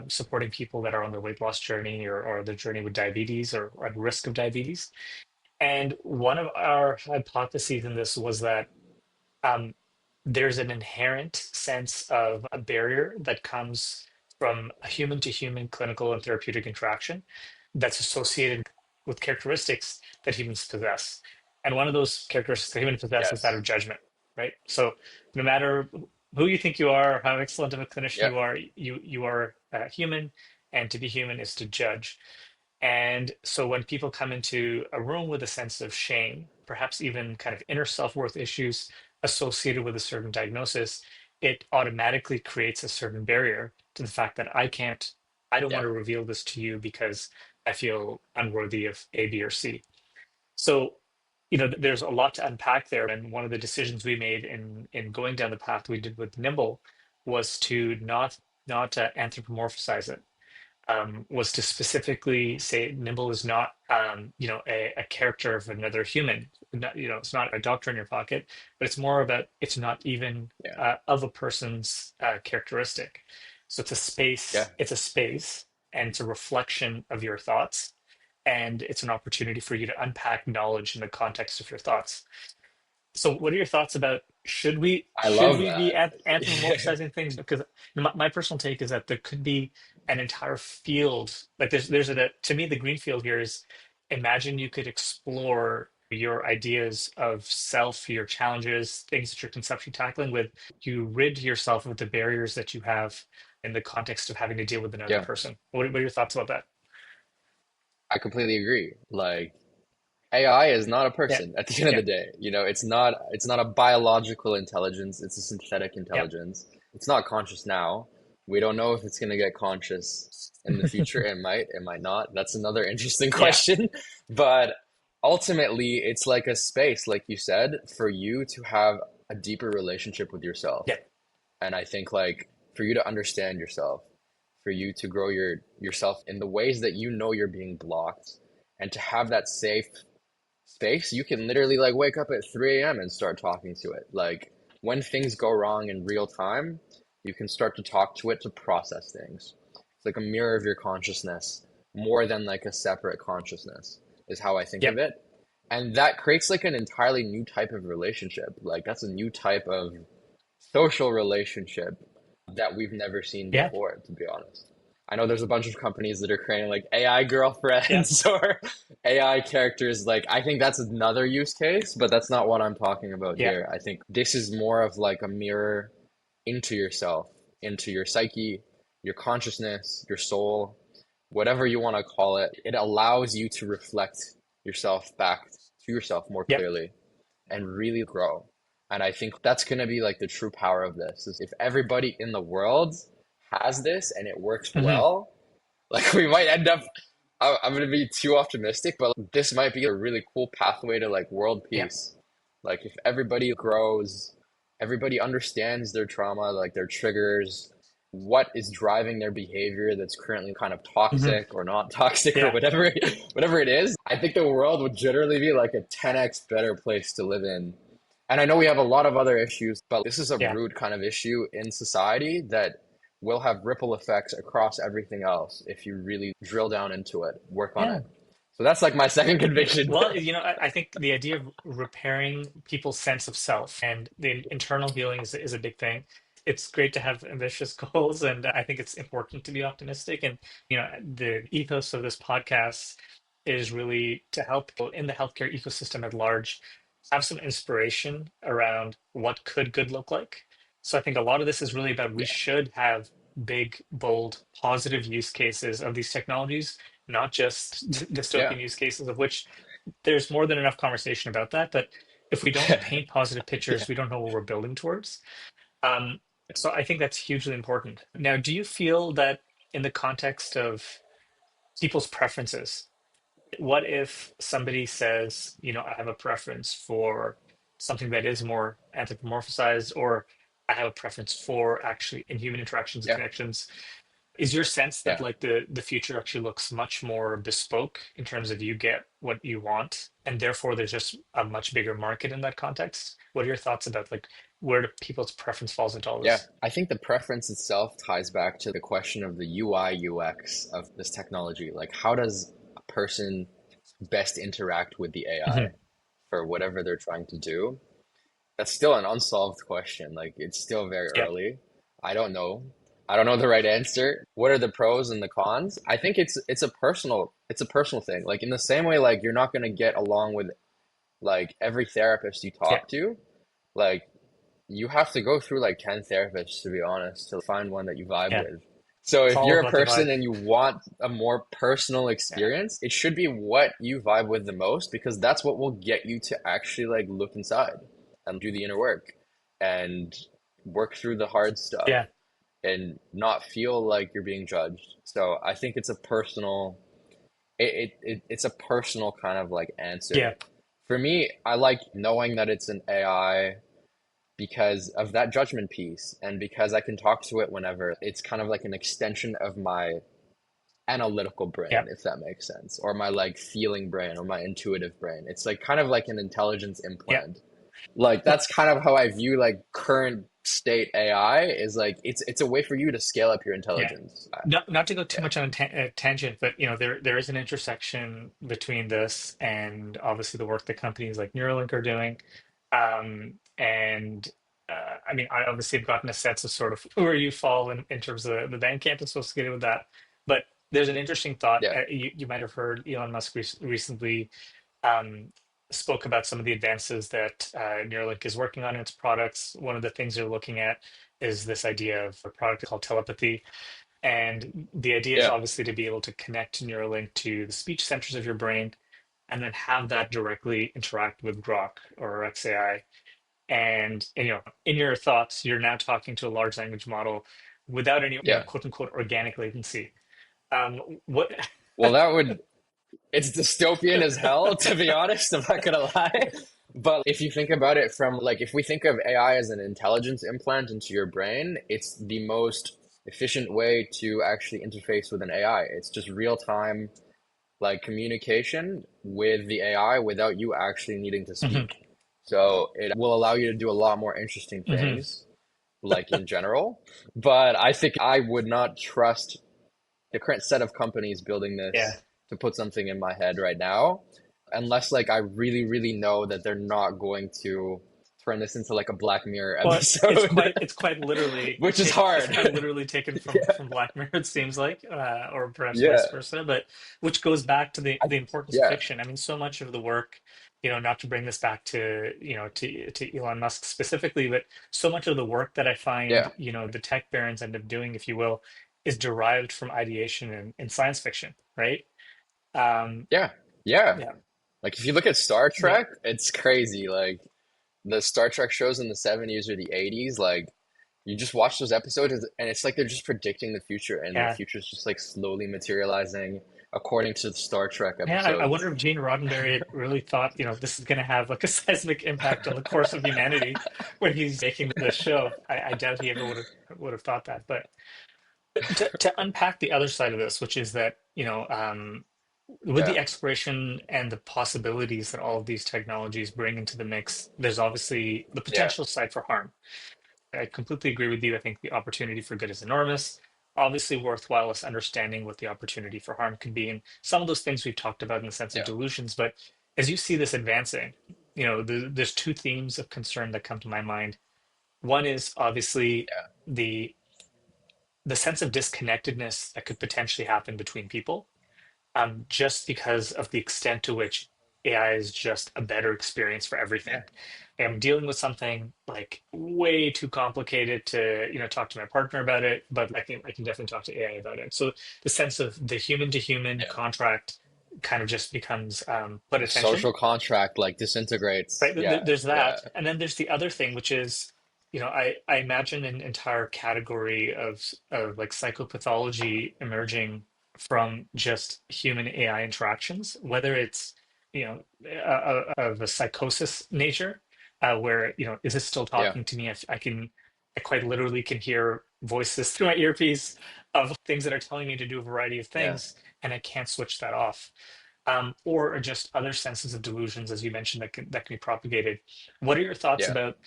supporting people that are on their weight loss journey or their journey with diabetes or at risk of diabetes. And one of our hypotheses in this was that um, there's an inherent sense of a barrier that comes from a human to human clinical and therapeutic interaction that's associated with characteristics that humans possess. And one of those characteristics that humans possess is that yes, of judgment, right? So no matter who you think you are, how excellent of a clinician yeah, you are, you are human, and to be human is to judge. And so when people come into a room with a sense of shame, perhaps even kind of inner self-worth issues associated with a certain diagnosis, it automatically creates a certain barrier to the fact that I don't want yeah, to reveal this to you because I feel unworthy of A, B, or C. So, there's a lot to unpack there. And one of the decisions we made in going down the path we did with Nimble was to not anthropomorphize it, was to specifically say Nimble is not, a character of another human. It's not a doctor in your pocket, but it's more about it's not even yeah, of a person's characteristic. So it's a yeah. space. It's a space, and it's a reflection of your thoughts, and it's an opportunity for you to unpack knowledge in the context of your thoughts. So, what are your thoughts about I should love we be that. anthropomorphizing things? Because my personal take is that there could be an entire field. Like there's to me the green field here is imagine you could explore your ideas of self, your challenges, things that you're conceptually tackling with. You rid yourself of the barriers that you have in the context of having to deal with another Yeah, person. What are your thoughts about that? I completely agree. Like AI is not a Yeah, person at the end of yeah, the day. You know, it's not a biological intelligence, it's a synthetic yeah. intelligence. It's not conscious now. We don't know if it's going to get conscious in the future. It might not. That's another interesting Yeah, question. But ultimately, it's like a space, like you said, for you to have a deeper relationship with yourself. yeah. And I think like for you to understand yourself, for you to grow yourself in the ways that you know you're being blocked, and to have that safe space, you can literally like wake up at 3 a.m. and start talking to it. Like when things go wrong in real time, you can start to talk to it to process things. It's like a mirror of your consciousness, more than like a separate consciousness, is how I think of Yep. it. And that creates like an entirely new type of relationship. Like that's a new type of social relationship that we've never seen Yeah. before, to be honest. I know there's a bunch of companies that are creating like AI Yeah. girlfriends or AI characters. Like, I think that's another use case, but that's not what I'm talking about Yeah. here. I think this is more of like a mirror into yourself, into your psyche, your consciousness, your soul, whatever you want to call it. It allows you to reflect yourself back to yourself more Yep. clearly and really grow. And I think that's going to be like the true power of this is if everybody in the world has this and it works Hmm. well, like we might end up, I'm going to be too optimistic, but this might be a really cool pathway to like world Yeah. peace. Like if everybody grows, everybody understands their trauma, like their triggers, what is driving their behavior that's currently kind of Hmm. toxic or not toxic or Yeah. whatever whatever it is, I think the world would generally be like a 10x better place to live in. And I know we have a lot of other issues, but this is a Yeah. root kind of issue in society that will have ripple effects across everything else if you really drill down into it, work on Yeah. it. So that's like my second conviction. Well, I think the idea of repairing people's sense of self and the internal healing is a big thing. It's great to have ambitious goals, and I think it's important to be optimistic. And, the ethos of this podcast is really to help people in the healthcare ecosystem at large have some inspiration around what could good look like. So I think a lot of this is really about we Yeah, should have big, bold, positive use cases of these technologies, not just yeah. dystopian use cases, of which there's more than enough conversation about that. But if we don't paint positive Yeah. pictures, we don't know what we're building towards. Um, so I think that's hugely important. Now, do you feel that in the context of people's preferences, what if somebody says, I have a preference for something that is more anthropomorphized, or I have a preference for actually in human interactions and Yeah. connections? Is your sense that Yeah. like the future actually looks much more bespoke in terms of you get what you want, and therefore there's just a much bigger market in that context? What are your thoughts about like where do people's preference falls into all Yeah, this? I think the preference itself ties back to the question of the UI UX of this technology. Like, how does a person best interact with the AI Hmm. for whatever they're trying to do? That's still an unsolved question. Like, it's still very Yeah. early. I don't know. I don't know the right answer. What are the pros and the cons? I think it's a personal thing. Like in the same way, like you're not gonna get along with like every therapist you Yeah. talk to. Like you have to go through like 10 therapists to be honest to find one that you vibe Yeah. with. So It's if all you're a about the person vibe. and you want a more personal Yeah. experience, it should be what you vibe with the most because that's what will get you to actually like look inside and do the inner work and work through the hard stuff Yeah. and not feel like you're being judged. So I think it's a personal kind of like answer. Yeah. For me, I like knowing that it's an AI because of that judgment piece and because I can talk to it whenever. It's kind of like an extension of my analytical Yeah. brain, if that makes sense, or my like feeling brain or my intuitive brain. It's like kind of like an intelligence Yeah. implant. Like that's kind of how I view like current state AI is like it's a way for you to scale up your Yeah. intelligence. Not to go too Yeah. much on a tangent, but there is an intersection between this and obviously the work that companies like Neuralink are doing. And I mean, I obviously have gotten a sense of sort of where you fall in terms of the bank camp associated with that. But there's an interesting thought. Yeah. You might have heard Elon Musk recently um, spoke about some of the advances that Neuralink is working on in its products. One of the things they're looking at is this idea of a product called Telepathy, and the idea is Yeah. obviously to be able to connect Neuralink to the speech centers of your brain and then have that directly interact with Grok or XAI. And in your thoughts, you're now talking to a large language model without any, Yeah. quote unquote, organic latency. What? Well, it's dystopian as hell, to be honest. I'm not gonna lie. But if you think about it from like, if we think of AI as an intelligence implant into your brain, it's the most efficient way to actually interface with an AI. It's just real time, like communication with the AI without you actually needing to Mhm. speak. So it will allow you to do a lot more interesting Hmm. things, like in general. But I think I would not trust the current set of companies building Yeah. this to put something in my head right now, unless like I really, really know that they're not going to turn this into like a Black Mirror Well, it's episode, quite literally which is take it's hard. quite literally taken Yeah, from Black Mirror, it seems like, or perhaps vice yeah, versa. But which goes back to I, the importance of yeah, fiction. I mean, so much of the work, not to bring this back to to Elon Musk specifically, but so much of the work that I find, yeah, the tech barons end up doing, if you will, is derived from ideation in science fiction, right? Um, yeah, yeah. yeah, Like if you look at Star yeah, Trek, it's crazy. Like the Star Trek shows in the 70s or the 80s, like you just watch those episodes and it's like they're just predicting the future and the yeah. future's just like slowly materializing according to the Star Trek Man, I wonder episodes. if Gene Roddenberry really thought, this is going to have like a seismic impact on the course of humanity when he's making this show. I doubt he ever would have thought that. But to unpack the other side of this, which is that, with the Yeah, exploration and the possibilities that all of these technologies bring into the mix, there's obviously the yeah, potential side for harm. I completely agree with you. I think the opportunity for good is enormous. Obviously, worthwhile is understanding what the opportunity for harm could be. And some of those things we've talked about in the sense of yeah, delusions. But as you see this advancing, there's two themes of concern that come to my mind. One is obviously yeah, the the sense of disconnectedness that could potentially happen between people, just because of the extent to which AI is just a better experience for everything. yeah, I'm dealing with something like way too complicated to, talk to my partner about it, but I can definitely talk to AI about it. So the sense of the human to human yeah. contract kind of just becomes put The attention. social contract like disintegrates. Right. Yeah, There's yeah, that. And then there's the other thing, which is, I imagine an entire category of like psychopathology emerging from just human AI interactions, whether it's, of a psychosis nature, where, is this still yeah, talking to me? I quite literally can hear voices through my earpiece of things that are telling me to do a variety of yeah, things, and I can't switch that off, or just other senses of delusions, as you mentioned, that can be propagated. What are your thoughts yeah. about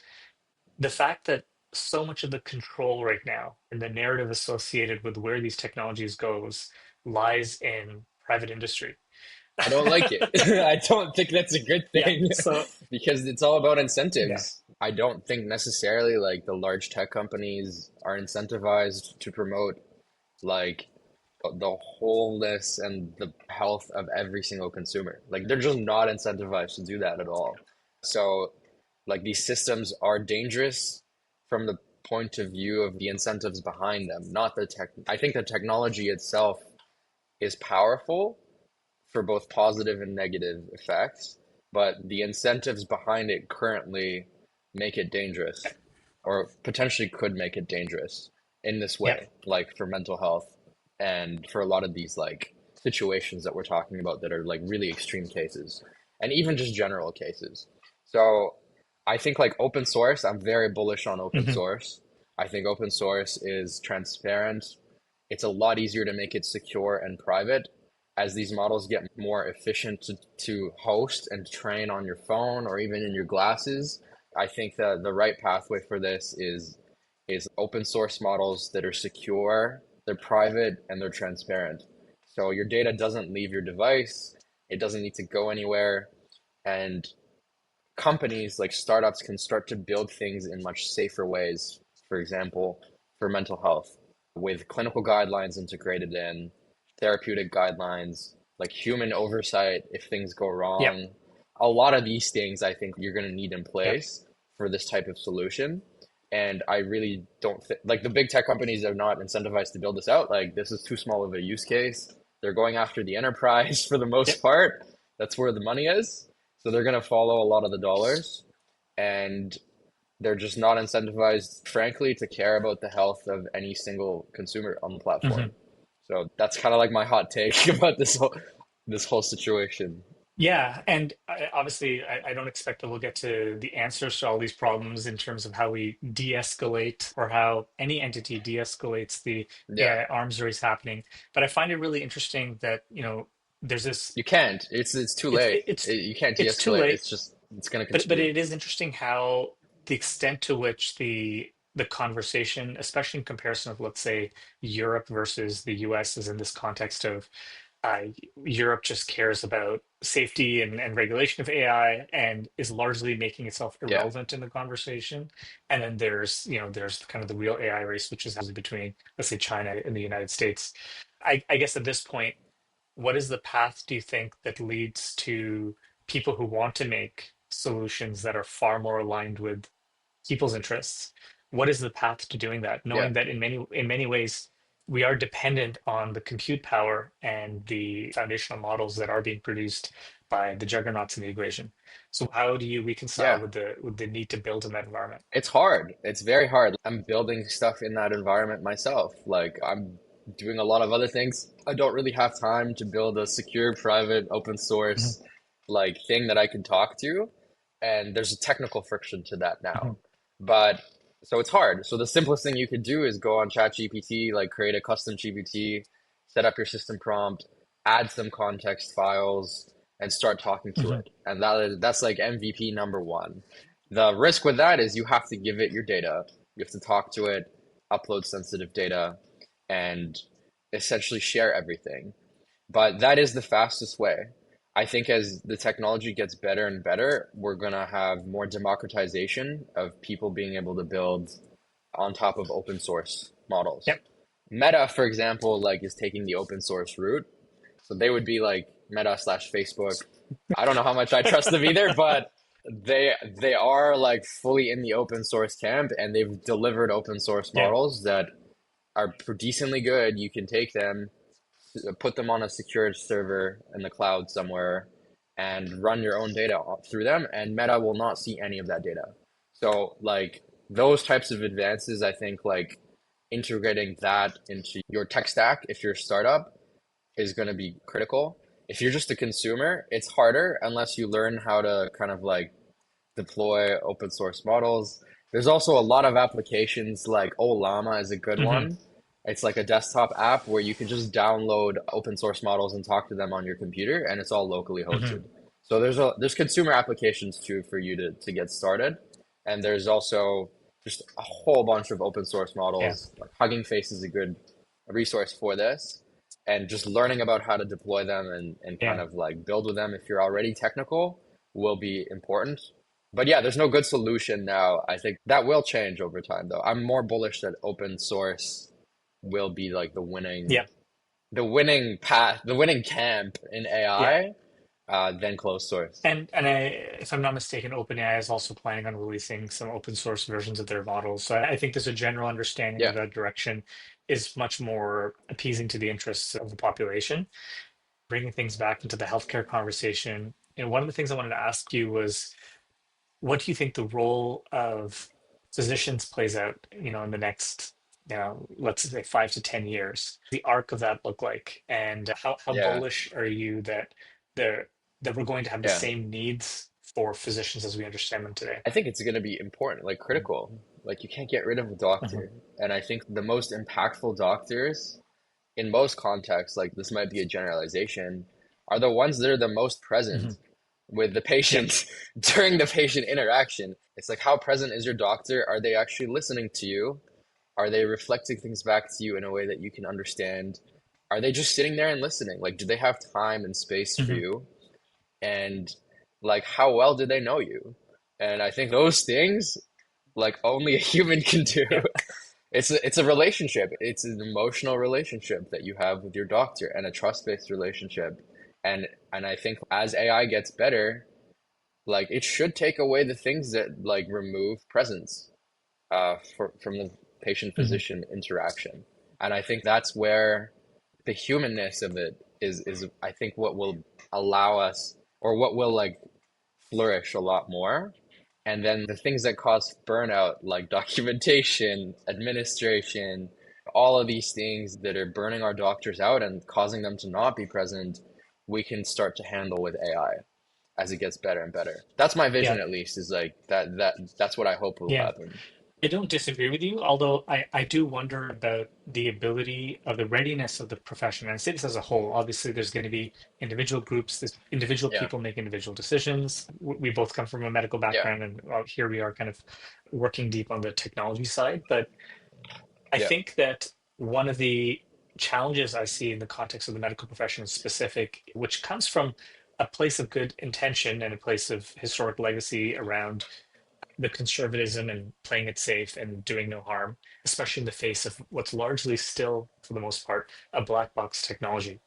the fact that so much of the control right now and the narrative associated with where these technologies goes lies in private industry? I don't like it. I don't think that's a good Yeah. thing So because it's all about yeah. incentives. I don't think necessarily like the large tech companies are incentivized to promote like the wholeness and the health of every single consumer. Like they're just not incentivized to do that at all. So like these systems are dangerous from the point of view of the incentives behind them, not the tech. I think the technology itself is powerful for both positive and negative effects, but the incentives behind it currently make it dangerous or potentially could make it dangerous in this Yeah. way, like for mental health and for a lot of these like situations that we're talking about that are like really extreme cases and even just general cases. So I think like open source, I'm very bullish on open Hmm. source. I think open source is transparent. It's a lot easier to make it secure and private as these models get more efficient to host and train on your phone or even in your glasses. I think that the right pathway for this is open source models that are secure, they're private, and they're transparent. So your data doesn't leave your device, it doesn't need to go anywhere, and companies like startups can start to build things in much safer ways. For example, for mental health, with clinical guidelines integrated in, therapeutic guidelines, like human oversight if things go Yeah. wrong. A lot of these things I think you're going to need in Yeah. place for this type of solution. And I really don't think, like the big tech companies are not incentivized to build this out. Like this is too small of a use case. They're going after the enterprise for the Yeah. most part. That's where the money is. So they're going to follow a lot of the dollars. And they're just not incentivized, frankly, to care about the health of any single consumer on the Hmm. platform. So that's kind of like my hot take about this whole situation. Yeah, and obviously, I don't expect that we'll get to the answers to all these problems in terms of how we de-escalate or how any entity de-escalates the Yeah, AI arms race happening. But I find it really interesting that, there's this. you can't. It's too It's late. it- it's You can't it's too de-escalate. late. It's just It's going to But continue. it is interesting how the extent to which the conversation, especially in comparison of, let's say, Europe versus the US, is in this context of uh, Europe just cares about safety and regulation of AI and is largely making itself Yeah. irrelevant in the conversation. And then there's kind of the real AI race, which is happening between, let's say, China and the United States. I guess at this point, what is the path, do you think, that leads to people who want to make solutions that are far more aligned with people's interests? What is the path to doing that, Yeah. knowing that in many ways we are dependent on the compute power and the foundational models that are being produced by the juggernauts in the equation? So how do you reconcile Yeah. with the need to build in that environment? It's hard. It's very hard. I'm building stuff in that environment myself. Like I'm doing a lot of other things. I don't really have time to build a secure, private, open Mhm, source like thing that I can talk to. And there's a technical friction to that mhm. now. But so it's hard. So the simplest thing you could do is go on ChatGPT, like create a custom GPT, set up your system prompt, add some context files, and start talking to Mhm. it. And that's like MVP number one. The risk with that is you have to give it your data. You have to talk to it, upload sensitive data, and essentially share everything. But that is the fastest way. I think as the technology gets better and better, we're gonna have more democratization of people being able to build on top of open source models. Yep. Meta, for example, like is taking the open source route. So they would be like Meta slash Facebook. I don't know how much I trust them either, but they are like fully in the open source camp and they've delivered open source Yeah. models that are decently good. You can take them, put them on a secured server in the cloud somewhere, and run your own data through them, and Meta will not see any of that data. So, like, those types of advances, I think, like, integrating that into your tech stack, if you're a startup, is going to be critical. If you're just a consumer, it's harder unless you learn how to kind of like deploy open source models. There's also a lot of applications like Olama is a good Mhm, one. It's like a desktop app where you can just download open source models and talk to them on your computer, and it's all locally hosted. mhm. So there's consumer applications too for you to get started, and there's also just a whole bunch of open source Yeah. models. Like Hugging Face is a good resource for this, and just learning about how to deploy them and kind Yeah. of like build with them if you're already technical will be important. But yeah, there's no good solution now. I think that will change over time, though. I'm more bullish that open source will be like Yeah. the winning path, the winning camp in Yeah. AI, than closed source. And if I'm not mistaken, OpenAI is also planning on releasing some open source versions of their models. So I think there's a general understanding Yeah, that that direction is much more appeasing to the interests of the population. Bringing things back into the healthcare conversation, one of the things I wanted to ask you was, what do you think the role of physicians plays out, in the next, let's say 5 to 10 years? The arc of that look like, and how yeah, bullish are you there that we're going to have the yeah. same needs for physicians as we understand them today? I think it's going to be important, like critical. Like you can't get rid of a Mhm, doctor. And I think the most impactful doctors in most contexts, like this might be a generalization, are the ones that are the most present mhm, with the yep, patient during the patient interaction. It's like, how present is your doctor? Are they actually listening to you? Are they reflecting things back to you in a way that you can understand? Are they just sitting there and listening? Like, do they have time and space for mhm, you? And like, how well do they know you? And I think those things, like, only a human can do. yeah, It's a relationship. It's an emotional relationship that you have with your doctor and a trust-based relationship. And I think as AI gets better, like it should take away the things that like remove presence from the mhm, patient-physician interaction. And I think that's where the humanness of it is I think what will allow us or what will like flourish a lot more. And then the things that cause burnout, like documentation, administration, all of these things that are burning our doctors out and causing them to not be present, we can start to handle with AI as it gets better and better. That's my yeah, vision, at least, is like that's what I hope will yeah. happen. I don't disagree with you, although I do wonder about the ability of the readiness of the profession. And I say this as a whole. Obviously, there's going to be individual groups, this individual Yeah, people make individual decisions. We both come from a medical yeah, background, and here we are kind of working deep on the technology side. But I yeah, think that one of the challenges I see in the context of the medical profession is specific, which comes from a place of good intention and a place of historic legacy around the conservatism and playing it safe and doing no harm, especially in the face of what's largely still, for the most part, a black box technology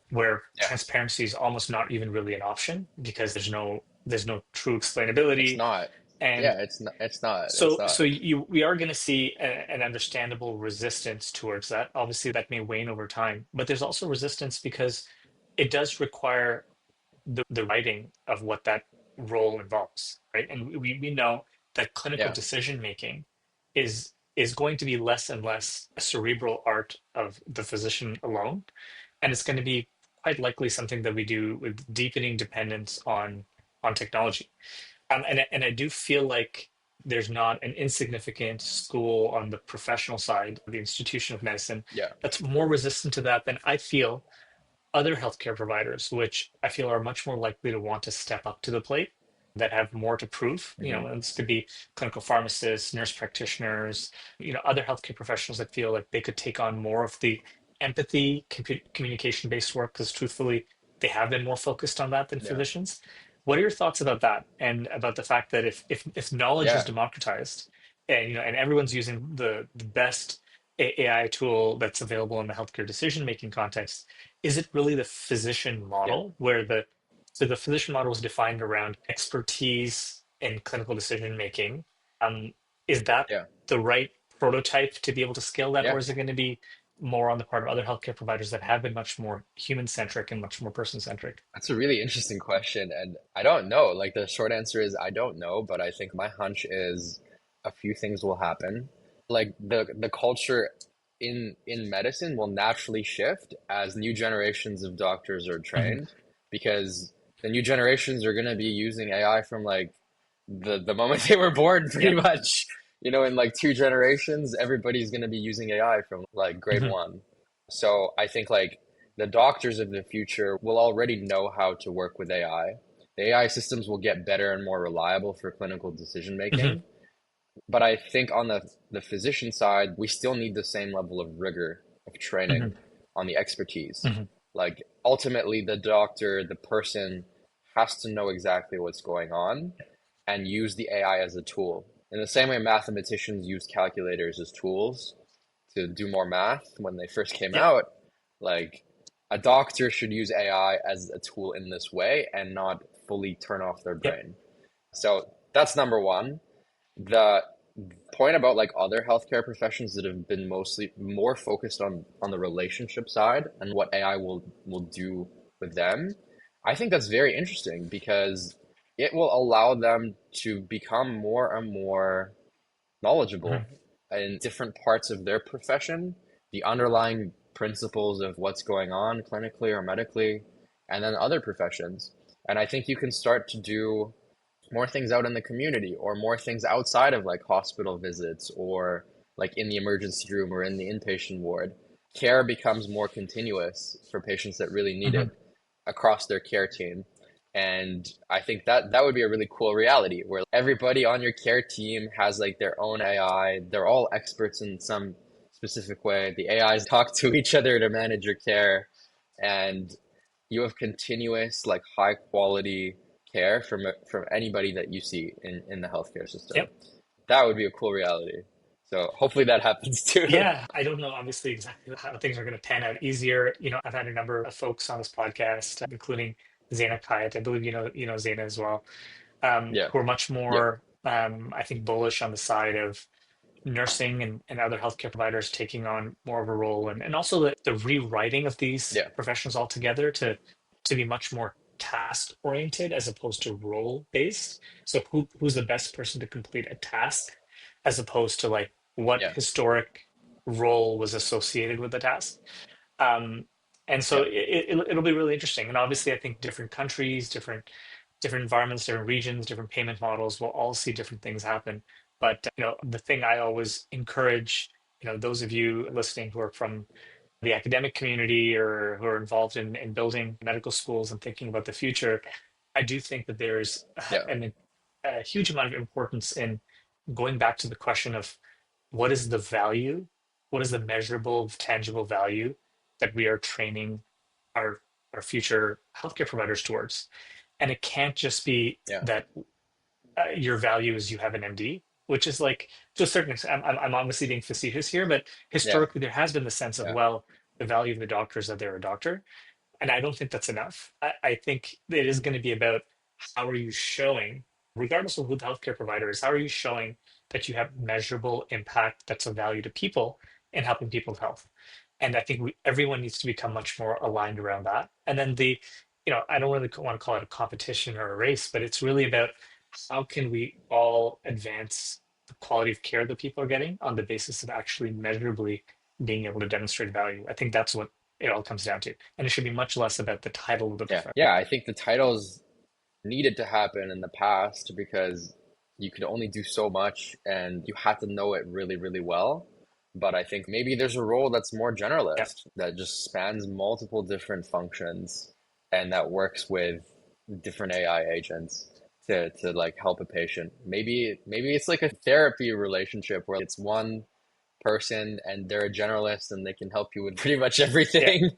where yeah. transparency is almost not even really an option because there's no true It's explainability. not. And Yeah, it's not. It's not. It's so not. we are going to see an understandable resistance towards that. Obviously, that may wane over time, but there's also resistance because it does require the writing of what that role involves, right? And we know that clinical Yeah, decision making is going to be less and less a cerebral art of the physician alone, and it's going to be quite likely something that we do with deepening dependence on technology. And I do feel like there's not an insignificant school on the professional side, the institution of medicine, yeah, that's more resistant to that than I feel other healthcare providers, which I feel are much more likely to want to step up to the plate, that have more to prove. hmm, And this could be clinical pharmacists, nurse practitioners, other healthcare professionals that feel like they could take on more of the empathy, communication-based work, because truthfully, they have been more focused on that than yeah, physicians. What are your thoughts about that, and about the fact that if knowledge is yeah, democratized, and everyone's using the best AI tool that's available in the healthcare decision-making context, is it really the physician yeah, model where the physician model is defined around expertise in clinical decision making? Um, is that yeah, the right prototype to be able to scale that, or yeah. is it going to be more on the part of other healthcare providers that have been much more human centric and much more person centric? That's a really interesting question, and I don't know. Like the short answer is I don't know, but I think my hunch is a few things will happen. Like the culture in medicine will naturally shift as new generations of doctors are Mhm. trained, because the new generations are going to be using AI from like the moment they were born, pretty Yeah. much. In like two generations, everybody's going to be using AI from like grade Mhm. one. So I think like the doctors of the future will already know how to work with AI. The AI systems will get better and more reliable for clinical decision Mhm. making. But I think on the physician side, we still need the same level of rigor of training Mhm. on the expertise. Mhm. Like ultimately, the doctor, the person has to know exactly what's going on and use the AI as a tool. In the same way mathematicians use calculators as tools to do more math when they first came Yep. out, like a doctor should use AI as a tool in this way and not fully turn off their Yep. brain. So that's number one. The point about like other healthcare professions that have been mostly more focused on the relationship side and what AI will do with them, I think that's very interesting because it will allow them to become more and more knowledgeable Mhm. in different parts of their profession, the underlying principles of what's going on clinically or medically, and then other professions. And I think you can start to do more things out in the community or more things outside of like hospital visits or like in the emergency room or in the inpatient ward. Care becomes more continuous for patients that really need Mhm. it across their care team. And I think that would be a really cool reality where everybody on your care team has like their own AI. They're all experts in some specific way. The AIs talk to each other to manage your care, and you have continuous, like high quality care from anybody that you see in the healthcare system. Yep. That would be a cool reality. So hopefully that happens too. Yeah, I don't know obviously exactly how things are going to pan out easier. I've had a number of folks on this podcast, including Zaina Kayat. I believe you know Zaina as well, Yeah, who are much yeah, more, I think, bullish on the side of nursing and other healthcare providers taking on more of a role, and also the rewriting of these yeah, professions altogether to be much more task oriented as opposed to role based. So who's the best person to complete a task as opposed to like what yeah, historic role was associated with the task. Um, and so yeah, it'll be really interesting. And obviously, I think different countries, different environments, different regions, different payment models will all see different things happen. But the thing I always encourage, those of you listening who are from the academic community or who are involved in building medical schools and thinking about the future, I do think that there's Yeah, a huge amount of importance in going back to the question of what is the value, what is the measurable, tangible value that we are training our future healthcare providers towards. And it can't just be yeah, that your value is you have an MD, which is like to a certain extent. I'm obviously being facetious here, but yeah, historically there has been the sense of, yeah, well, the value of the doctor is that they're a doctor, and I don't think that's enough. I think it is going to be about how are you showing, regardless of who the healthcare provider is, how are you showing that you have measurable impact that's of value to people and helping people's health. And I think everyone needs to become much more aligned around that. And then I don't really want to call it a competition or a race, but it's really about how can we all advance the quality of care that people are getting on the basis of actually measurably being able to demonstrate value. I think that's what it all comes down to. And it should be much less about the title of the yeah. profession. Yeah, I think the titles needed to happen in the past because you could only do so much and you had to know it really, really well. But I think maybe there's a role that's more Yeah. generalist that just spans multiple different functions and that works with different AI agents to like help a patient. Maybe it's like a therapy relationship where it's one person and they're a generalist and they can help you with pretty much Yeah. everything.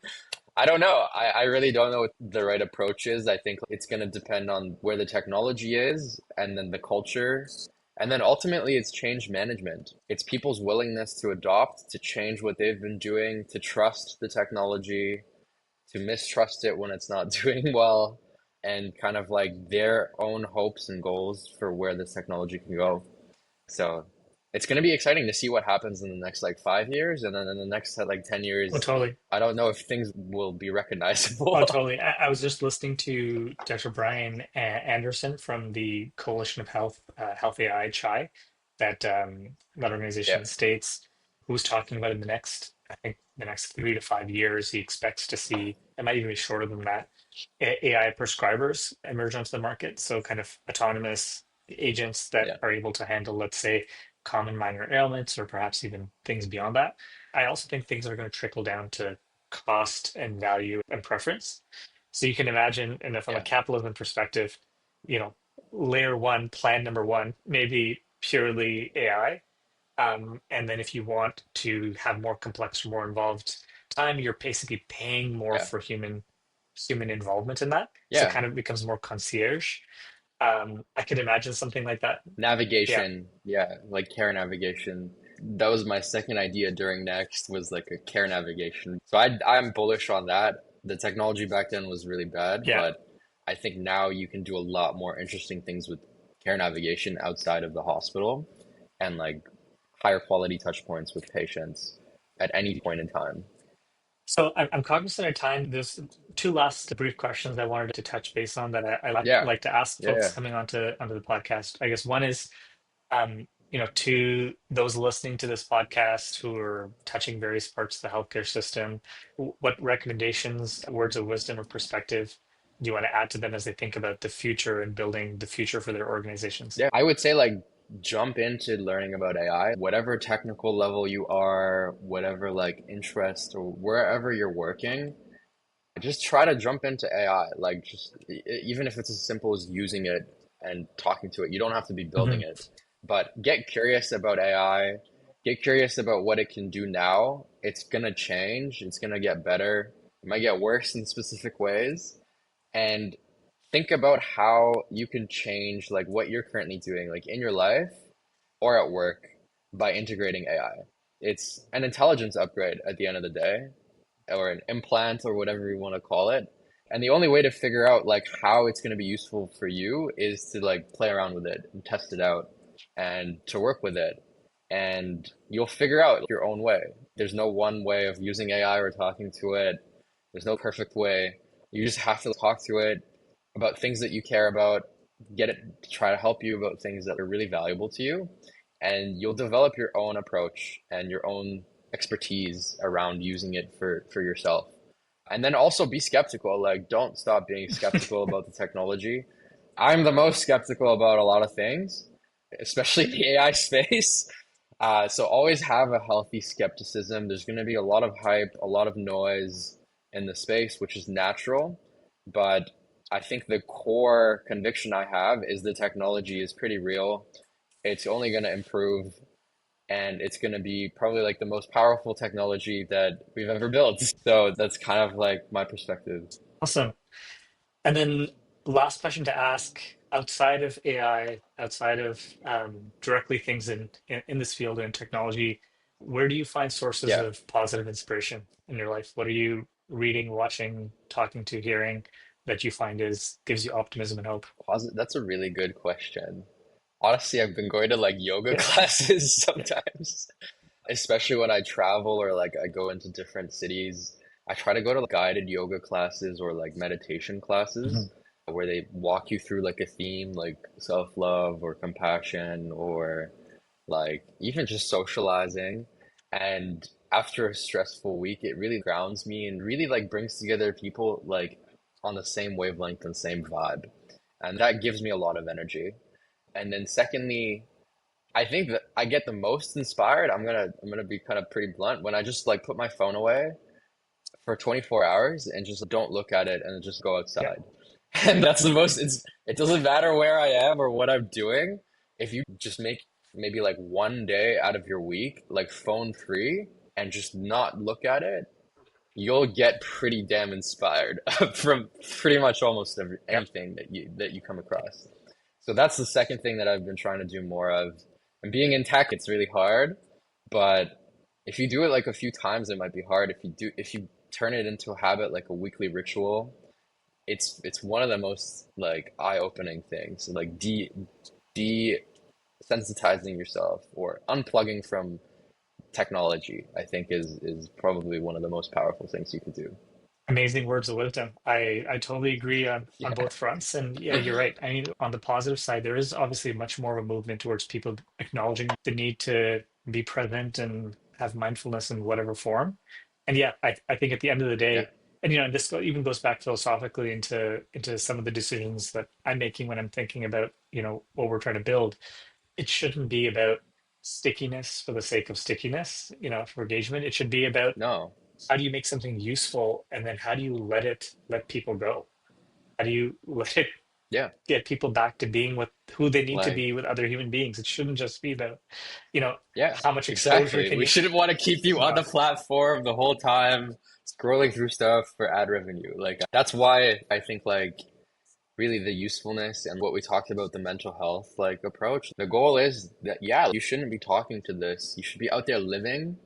I don't know. I really don't know what the right approach is. I think it's going to depend on where the technology is and then the culture. And then ultimately, it's change management. It's people's willingness to adopt, to change what they've been doing, to trust the technology, to mistrust it when it's not doing well, and kind of like their own hopes and goals for where this technology can go. So it's going to be exciting to see what happens in the next like 5 years, and then in the next like 10 Oh, years, totally. I don't know if things will be Oh, recognizable. totally. I was just listening to Dr. Brian Anderson from the Coalition of Health AI Chai, that organization in Yeah, the States, who was talking about in I think the next 3 to 5 years, he expects to see, it might even be shorter than that, AI prescribers emerge onto the market. So kind of autonomous agents that yeah, are able to handle, let's say, common minor ailments or perhaps even things beyond that. I also think things are going to trickle down to cost and value and preference. So you can imagine, and from a yeah, capitalism perspective, you know, layer one, plan number one, maybe purely AI. And then if you want to have more complex or more involved time, you're basically paying more yeah, for human involvement in that. So it yeah. kind of becomes more concierge. I could imagine something like that. Yeah. Navigation, yeah, like care navigation. That was my second idea during Next was like a care navigation. So I'm bullish on that. The technology back then was really bad, Yeah. but I think now you can do a lot more interesting things with care navigation outside of the hospital and like higher quality touch points with patients at any point in time. So I'm cognizant of time. There's two last brief questions I wanted to touch base on that I Yeah, like to ask yeah, folks yeah. coming onto the podcast. I guess one is, to those listening to this podcast who are touching various parts of the healthcare system, what recommendations, words of wisdom, or perspective do you want to add to them as they think about the future and building the future for their organizations? Yeah, I would say like jump into learning about AI, whatever technical level you are, whatever like interest or wherever you're working, just try to jump into AI. Like just even if it's as simple as using it and talking to it, you don't have to be building Mhm. it, but get curious about AI, get curious about what it can do now. It's gonna change, it's gonna get better. It might get worse in specific ways, and think about how you can change like what you're currently doing like in your life or at work by integrating AI. It's an intelligence upgrade at the end of the day, or an implant or whatever you want to call it. And the only way to figure out like how it's going to be useful for you is to like play around with it and test it out and to work with it. And you'll figure out your own way. There's no one way of using AI or talking to it. There's no perfect way. You just have to talk to it about things that you care about, get it to try to help you about things that are really valuable to you, and you'll develop your own approach and your own expertise around using it for yourself. And then also be skeptical. Like, don't stop being skeptical about the technology. I'm the most skeptical about a lot of things, especially the AI space. So always have a healthy skepticism. There's going to be a lot of hype, a lot of noise in the space, which is natural. But I think the core conviction I have is the technology is pretty real. It's only going to improve, and it's going to be probably like the most powerful technology that we've ever built. So that's kind of like my perspective. Awesome. And then last question to ask, outside of AI, outside of directly things in this field in technology, where do you find sources Yeah, of positive inspiration in your life? What are you reading, watching, talking to, hearing that you find is gives you optimism and hope? that's a really good question. Honestly, I've been going to like yoga Yeah. classes Yeah. sometimes, especially when I travel or like I go into different cities. I try to go to guided yoga classes or like meditation classes Mhm. where they walk you through like a theme like self-love or compassion or like even just socializing. And after a stressful week, it really grounds me and really like brings together people like on the same wavelength and same vibe. And that gives me a lot of energy. And then secondly, I think that I get the most inspired. I'm gonna be kind of pretty blunt when I just like put my phone away for 24 hours and just don't look at it and just go Yeah. outside. And that's the most, it doesn't matter where I am or what I'm doing. If you just make maybe like one day out of your week, like phone free and just not look at it, you'll get pretty damn inspired from pretty much almost Yeah. anything that you come across. So that's the second thing that I've been trying to do more of. And being in tech, it's really hard, but if you do it like a few times, it might be hard. If you turn it into a habit, like a weekly ritual, it's one of the most like eye-opening things. Like desensitizing yourself or unplugging from technology, I think is probably one of the most powerful things you could do. Amazing words of wisdom. I totally agree on Yeah. both fronts. And yeah, you're right. I mean, on the positive side, there is obviously much more of a movement towards people acknowledging the need to be present and have mindfulness in whatever form. And yeah, I think at the end of the Yeah. day, and you know, and this even goes back philosophically into some of the decisions that I'm making when I'm thinking about, you know, what we're trying to build. It shouldn't be about stickiness for the sake of stickiness, you know, for engagement. It should be about No. how do you make something useful and then how do you let people go? How do you let it Yeah. get people back to being with who they need to Like be with other human beings? It shouldn't just be about, you know, yeah, how much exposure exactly. can We you, shouldn't want to keep you you on know, the platform the whole time scrolling through stuff for ad revenue. Like that's why I think like really the usefulness and what we talked about the mental health like approach. The goal is that yeah, you shouldn't be talking to this. You should be out there living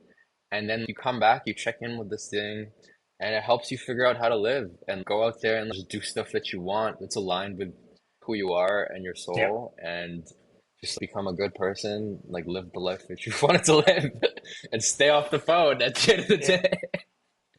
and then you come back, you check in with this thing and it helps you figure out how to live and go out there and just do stuff that you want that's aligned with who you are and your yeah, soul and just become a good person, like live the life that you wanted to live and stay off the phone at the end of the yeah. day.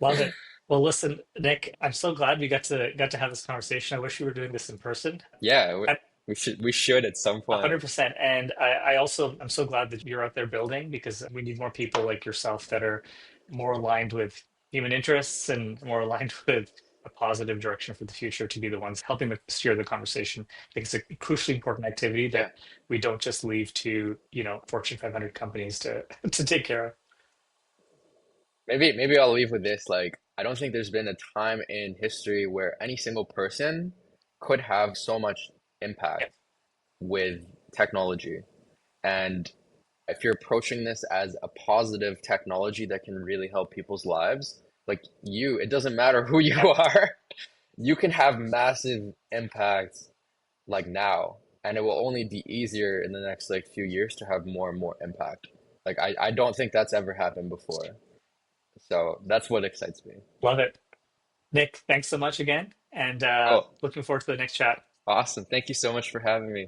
Love it. Well, listen, Nick, I'm so glad we got to have this conversation. I wish we were doing this in person. Yeah, I, we should at some point. 100%. And I also, I'm so glad that you're out there building because we need more people like yourself that are more aligned with human interests and more aligned with a positive direction for the future to be the ones helping to steer the conversation. I think it's a crucially important activity that Yeah. we don't just leave to, you know, Fortune 500 companies to to take care of. Maybe I'll leave with this. Like, I don't think there's been a time in history where any single person could have so much Yeah. impact with technology. And if you're approaching this as a positive technology that can really help people's lives, like you, it doesn't matter who you Yeah. are, you can have massive impact like now. And it will only be easier in the next like few years to have more and more impact. Like I don't think that's ever happened before. So that's what excites me. Love it. Nick, thanks so much again. And Oh, looking forward to the next chat. awesome. Thank you so much for having me.